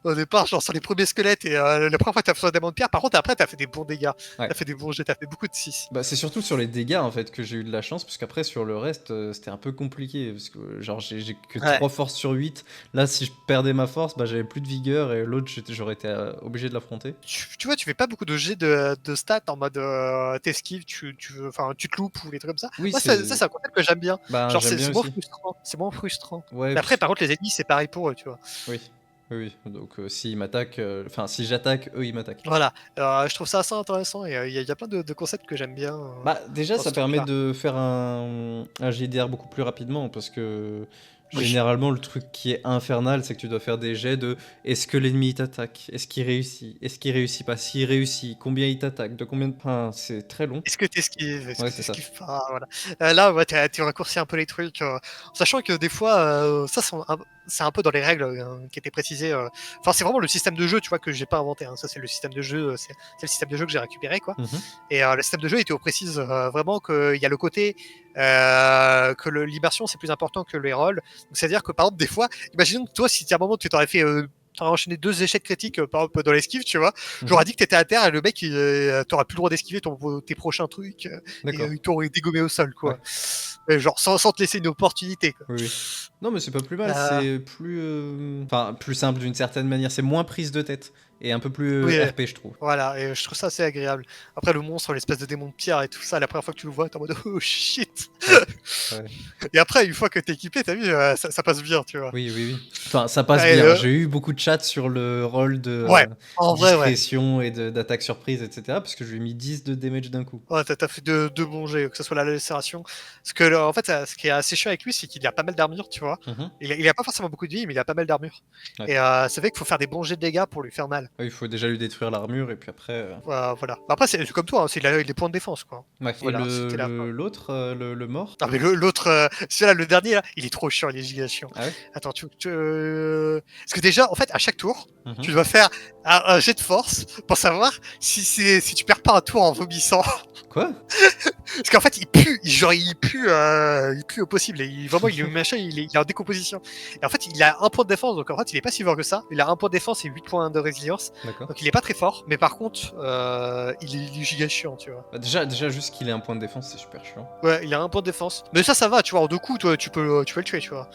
Au départ, genre sur les premiers squelettes et la première fois que t'as fait un diamant de pierre, par contre, après, t'as fait des bons dégâts. Ouais. T'as fait des bons jets, t'as fait beaucoup de 6. Bah, c'est surtout sur les dégâts en fait que j'ai eu de la chance, parce qu'après sur le reste, c'était un peu compliqué. Parce que genre j'ai que Ouais. 3 forces sur 8. Là, si je perdais ma force, bah, j'avais plus de vigueur et l'autre, j'aurais été obligé de l'affronter. Tu vois, tu fais pas beaucoup de jets de stats en mode t'esquives, tu te loupes ou des trucs comme ça. Oui, Moi, ça, c'est un concept que j'aime bien. Bah, Genre, j'aime bien c'est moins aussi. frustrant. C'est moins frustrant. Ouais, Mais après, par contre, les ennemis, c'est pareil pour eux, tu vois. oui. Donc s'ils m'attaquent, enfin si j'attaque, eux ils m'attaquent. Voilà. Je trouve ça assez intéressant et il y a plein de concepts que j'aime bien. Bah déjà dans ça ce permet truc-là. de faire un GDR beaucoup plus rapidement, parce que Oui. généralement le truc qui est infernal, c'est que tu dois faire des jets de est-ce que l'ennemi t'attaque, est-ce qu'il réussit pas, s'il réussit, combien il t'attaque, de combien de... Enfin, c'est très long. Est-ce que t'esquives? Est-ce Ouais, que c'est ça. t'esquives pas? Voilà. Là, ouais, tu raccourcis un peu les trucs, sachant que des fois, ça, c'est un peu dans les règles qui étaient précisées. Enfin, c'est vraiment le système de jeu, tu vois, que j'ai pas inventé. Hein. Ça, c'est le système de jeu, c'est le système de jeu que j'ai récupéré, quoi. Mhm. Et le système de jeu, il te précise vraiment qu'il y a le côté que l'immersion, c'est plus important que les rôles. Donc, c'est-à-dire que, par exemple, des fois, imaginons que toi, si à un moment, tu t'aurais fait... t'aurais enchaîné 2 échecs critiques par exemple dans l'esquive, tu vois. J'aurais dit que t'étais à terre et le mec, t'auras plus le droit d'esquiver tes prochains trucs et D'accord. ils t'auraient dégommé au sol, quoi. Ouais. Genre sans te laisser une opportunité, quoi. Oui. Non, mais c'est pas plus mal, c'est plus... Enfin, plus simple d'une certaine manière, c'est moins prise de tête, et un peu plus Oui, RP, je trouve. voilà, et je trouve ça assez agréable. Après, le monstre, l'espèce de démon de pierre et tout ça, la première fois que tu le vois, t'es en mode oh shit. Ouais. Et après, une fois que t'es équipé, t'as vu, ça passe bien, tu vois. Oui. Enfin, ça passe Ouais, bien. J'ai eu beaucoup de chats sur le rôle de Ouais, en vrai, ouais. discrétion et d'attaque surprise, etc. Parce que je lui ai mis 10 de damage d'un coup. Ouais, t'as fait deux bons jets, que ce soit la lacération. Parce que, en fait, ce qui est assez chiant avec lui, c'est qu'il a pas mal d'armure, tu vois. Mhm. Il a pas forcément beaucoup de vie, mais il a pas mal d'armure. Ouais. Et ça fait qu'il faut faire des bons jets de dégâts pour lui faire mal. Il faut déjà lui détruire l'armure et puis après. Voilà. Après, c'est comme toi, hein, c'est les points de défense, quoi. Ouais. Voilà, Et c'était la fin. l'autre, le mort. Ah, mais l'autre, celui-là, le dernier, là, il est trop chiant, il est giga chiant. Ah ouais. Attends, parce que déjà, en fait, à chaque tour, Mhm. tu dois faire un jet de force pour savoir si tu perds pas un tour en vomissant. Quoi? Parce qu'en fait, il pue, il pue au possible. Et vraiment, il est machin, il est en décomposition. Et en fait, il a un point de défense, donc en fait, il est pas si fort que ça. Il a un point de défense et 8 points de résilience. D'accord. Donc il est pas très fort, mais par contre, il est giga chiant, tu vois. Bah, déjà juste qu'il ait un point de défense, c'est super chiant. Ouais, il a un point de défense. Mais ça va, tu vois, en 2 coups, toi, tu peux le tuer, tu vois.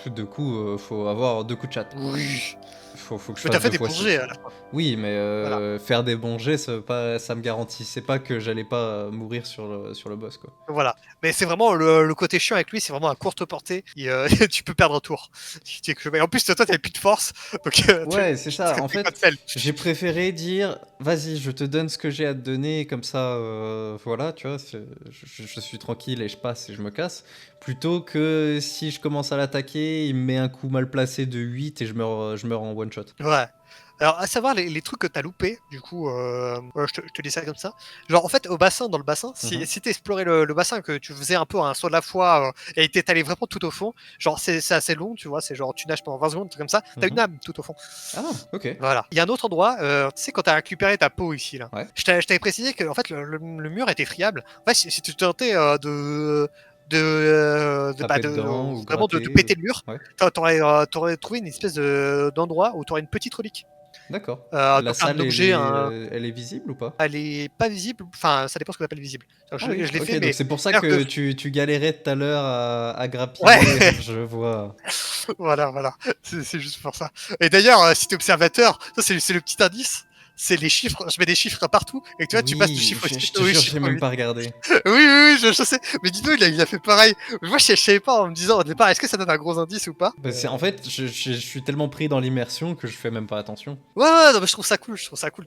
Deux coups, faut avoir 2 coups de chat. Oui. Faut que je Mais t'as fasse fait 2 des fois bons 6. jets à la fin. Oui, mais Voilà. faire des bons jets, ça me garantissait pas que j'allais pas mourir sur le boss, quoi. Voilà. Mais c'est vraiment le côté chiant avec lui, c'est vraiment à courte portée. Et, tu peux perdre un tour. Et en plus, toi, t'avais plus de force. Donc, Ouais, c'est ça. En fait, fait. j'ai préféré dire, vas-y, je te donne ce que j'ai à te donner, comme ça, voilà, tu vois, je suis tranquille et je passe et je me casse. Plutôt que si je commence à l'attaquer, il me met un coup mal placé de 8 et je meurs en one shot. Ouais. Alors, à savoir les trucs que t'as loupés, du coup, je te dis ça comme ça. Genre, en fait, dans le bassin, si t'explorais le bassin, que tu faisais un peu un saut de la foi et t'es allé vraiment tout au fond, genre, c'est assez long, tu vois, c'est genre, tu nages pendant 20 secondes, un truc comme ça, t'as une âme tout au fond. Ah, ok. Voilà. Il y a un autre endroit, tu sais, quand t'as récupéré ta peau ici, là, Ouais. je t'avais précisé que, en fait, le mur était friable. En fait, si tu tentais Taper dedans ou vraiment de gratter. péter le mur, Ouais. t'aurais trouvé une espèce d'endroit où t'aurais une petite relique. D'accord. La Donc un salle, objet, elle est visible ou pas? elle est pas visible, enfin ça dépend ce qu'on appelle visible. Alors, Ah oui, je l'ai ok, fait, donc mais c'est pour ça c'est-à-dire que tu galérais tout à l'heure à ouais, grappiller, je vois. voilà, c'est juste pour ça. Et d'ailleurs, si t'es observateur, ça c'est le petit indice. C'est les chiffres, je mets des chiffres partout, et tu vois, tu passes du Oui, chiffre je 6 te au jure, j'ai chiffre même 8. pas regardé. Oui, je sais. Mais dis-nous, il a fait pareil. Moi, je savais pas en me disant au départ, est-ce que ça donne un gros indice ou pas. Bah, en fait, je suis tellement pris dans l'immersion que je fais même pas attention. Ouais, non, mais je trouve ça cool,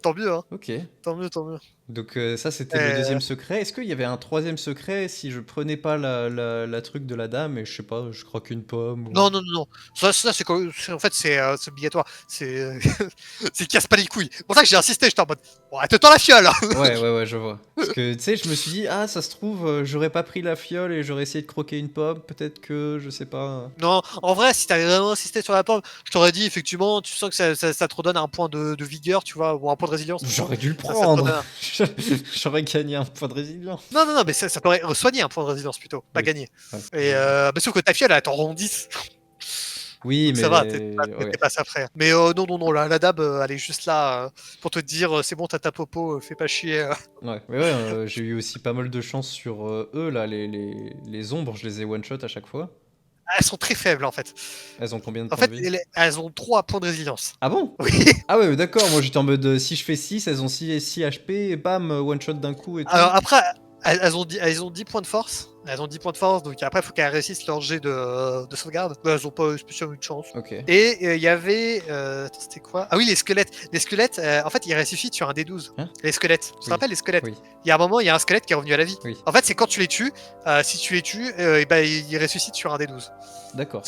tant mieux, hein. Ok. Tant mieux, tant mieux. Donc ça, c'était le Euh, deuxième secret. Est-ce qu'il y avait un troisième secret si je prenais pas la truc de la dame et je sais pas, je croque une pomme ou... non. Ça en fait, c'est obligatoire. C'est casse pas les couilles. C'est pour ça que j'ai insisté, j'étais en mode, bon, attends la fiole, hein. Ouais, je vois. Parce que, tu sais, je me suis dit, ah, ça se trouve, j'aurais pas pris la fiole et j'aurais essayé de croquer une pomme, peut-être que, je sais pas... Non, en vrai, si t'avais vraiment insisté sur la pomme, je t'aurais dit, effectivement, tu sens que ça te redonne un point de vigueur, tu vois, ou un point de résilience plutôt. J'aurais dû le Ça te prendre. redonne J'aurais gagné un point de résilience. Non, mais ça t'aurait soigné un point de résilience plutôt, pas Oui. gagné. Ouais. Et mais sauf que ta fiole, elle t'en rend 10. Oui, Donc mais... ça va, ouais. t'es pas ça frère. Mais non, la dab, elle est juste là pour te dire, c'est bon, t'as ta popo, fais pas chier. Ouais, j'ai eu aussi pas mal de chance sur eux, là, les ombres, je les ai one-shot à chaque fois. Elles sont très faibles en fait. Elles ont combien de En points de fait, vie? elles ont 3 points de résilience. Ah bon? Oui. Ah ouais, d'accord, moi j'étais en mode si je fais 6, elles ont 6 HP, et bam, one-shot d'un coup et tout. Alors après, elles ont 10 points de force. Elles ont 10 points de force, donc après, il faut qu'elles réussissent leur jet de sauvegarde. Elles ont pas spécialement eu de chance. Ok. Et il y avait. Attends, c'était quoi? Ah oui, les squelettes. Les squelettes, en fait, ils ressuscitent sur un D12. Hein? Les squelettes. Tu te Oui. rappelles les squelettes? Oui. Il y a un moment, il y a un squelette qui est revenu à la vie. Oui. En fait, c'est quand tu les tues. Si tu les tues, et ben, ils ressuscitent sur un D12. D'accord.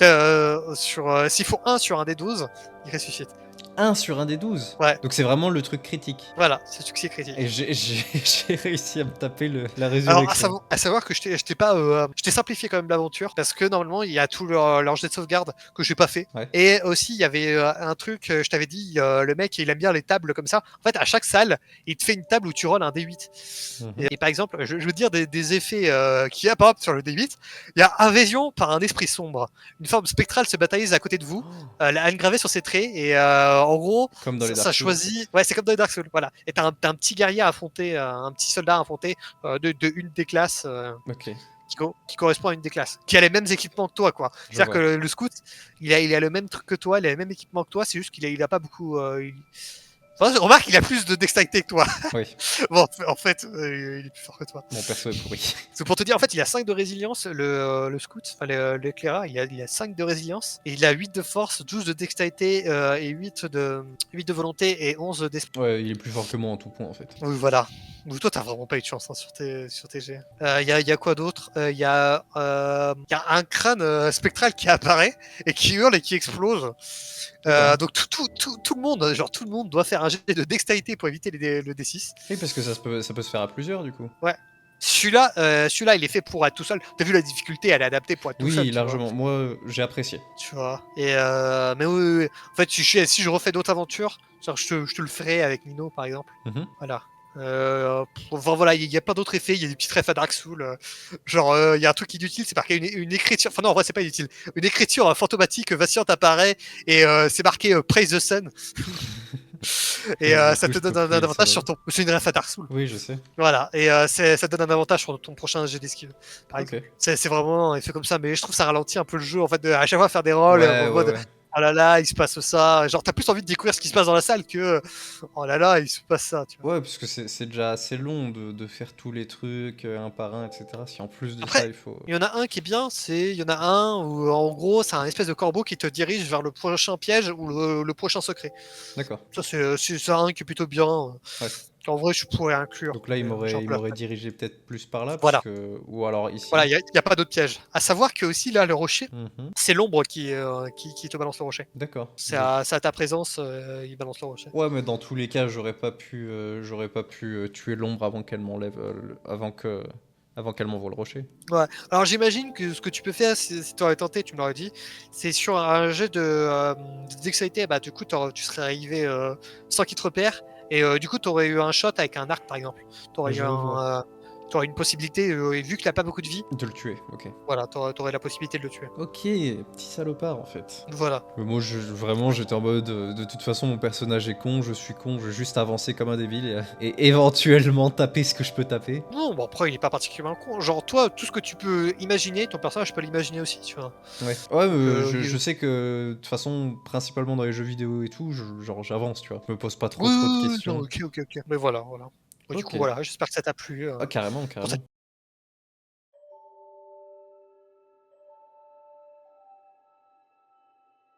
S'il faut 1 sur un D12, ils ressuscitent. 1 sur un des 12. Ouais. Donc c'est vraiment le truc critique. Voilà, c'est succès critique. Et j'ai réussi à me taper la Alors, résurrection. à savoir que je t'ai simplifié quand même l'aventure parce que normalement il y a tout leur jet de sauvegarde que j'ai pas fait. Ouais. Et aussi il y avait un truc, je t'avais dit, le mec il aime bien les tables comme ça. En fait, à chaque salle, il te fait une table où tu rolls un D8. Mhm. Et par exemple, je veux dire des effets qu'il y a par exemple sur le D8. Il y a invasion par un esprit sombre. Une forme spectrale se matérialise à côté de vous, la gravée sur ses traits et en gros, Comme dans les ça Dark Souls. choisit. Ouais, c'est comme dans les Dark Souls. Voilà. Et t'as un petit guerrier à affronter, un petit soldat à affronter de une des classes Ok. qui correspond à une des classes, qui a les mêmes équipements que toi, quoi. Je C'est-à-dire que vois. le scout, il a le même truc que toi, il a le même équipement que toi, c'est juste qu'il a pas beaucoup. Enfin, remarque, il a plus de dextérité que toi. Oui, Bon, en fait, il est plus fort que toi. mon perso est pourri. C'est pour te dire, en fait, il a 5 de résilience, le scout, enfin l'éclaireur, il a 5 de résilience, et il a 8 de force, 12 de dextérité, et 8 de volonté, et 11 d'esprit. Ouais, il est plus fort que moi en tout point en fait. Oui, voilà. Ou toi, t'as vraiment pas eu de chance hein, sur tes jets. Y a quoi d'autre? Y a un crâne spectral qui apparaît et qui hurle et qui explose. D'accord. Donc tout le monde, genre tout le monde doit faire un jet de dextérité pour éviter le D6. Oui, parce que ça peut se faire à plusieurs du coup. Ouais. Celui-là, il est fait pour être tout seul. T'as vu la difficulté, elle est adaptée pour être tout seul, Oui, tu vois. largement. Moi, j'ai apprécié. Tu vois. Mais oui. En fait, si je refais d'autres aventures, genre je te le ferai avec Nino par exemple. Mhm. Voilà. Enfin voilà, il y a plein d'autres effets, il y a des petits refs à Dark Souls. Il y a un truc inutile, c'est marqué une écriture. Enfin non, en vrai, c'est pas inutile. Une écriture fantomatique vacillante apparaît et c'est marqué Praise the Sun. Et Du ça coup, te je peux donne un prier le avantage soleil. sur ton. C'est une ref à Dark Souls. Oui, je sais. Voilà, et ça te donne un avantage sur ton prochain jet d'esquive, par Ok. exemple. C'est vraiment un effet comme ça, mais je trouve que ça ralentit un peu le jeu, en fait, à chaque fois faire des rolls Ouais, en ouais, mode ouais. oh là là, il se passe ça. Genre, t'as plus envie de découvrir ce qui se passe dans la salle que oh là là, il se passe ça, tu vois. Ouais, parce que c'est déjà assez long de faire tous les trucs un par un, etc. Si en plus de ça, Après, il faut. il y en a un qui est bien, il y en a un où en gros, c'est un espèce de corbeau qui te dirige vers le prochain piège ou le prochain secret. D'accord. Ça, c'est un qui est plutôt bien. Ouais. En vrai, je pourrais inclure. Donc là, Mais, j'ai un il peu la m'aurait flemme. dirigé peut-être plus par là, parce Voilà. que. Ou alors ici. Voilà, il y a pas d'autre piège. À savoir que aussi là, le rocher, Mhm. c'est l'ombre qui te balance le rocher. D'accord. C'est à ta présence, il balance le rocher. Ouais, mais dans tous les cas, j'aurais pas pu tuer l'ombre avant qu'elle m'enlève, avant qu'elle m'envoie le rocher. Ouais. Alors j'imagine que ce que tu peux faire, si tu aurais tenté, tu me l'aurais dit, c'est sur un jet de dextérité, bah du coup tu serais arrivé sans qu'il te repère, et du coup tu aurais eu un shot avec un arc par exemple. Tu aurais eu Je vois. t'aurais une possibilité, et vu qu'il a pas beaucoup de vie, De le tuer, ok. voilà, t'aurais la possibilité de le tuer. Ok, petit salopard en fait. Voilà. Mais moi, vraiment, j'étais en mode, de toute façon, mon personnage est con, je suis con, je vais juste avancer comme un débile et éventuellement taper ce que je peux taper. Non, bon après il est pas particulièrement con. Genre toi, tout ce que tu peux imaginer, ton personnage peut l'imaginer aussi, tu vois. Ouais, ouais, mais Donc, je sais que, de toute façon, principalement dans les jeux vidéo et tout, genre, j'avance, tu vois. Je me pose pas oui, trop de oui, oui, non, questions. ok. Mais voilà. Ouais, du Ok. coup, voilà, j'espère que ça t'a plu. Ah, carrément, Pour cette carrément.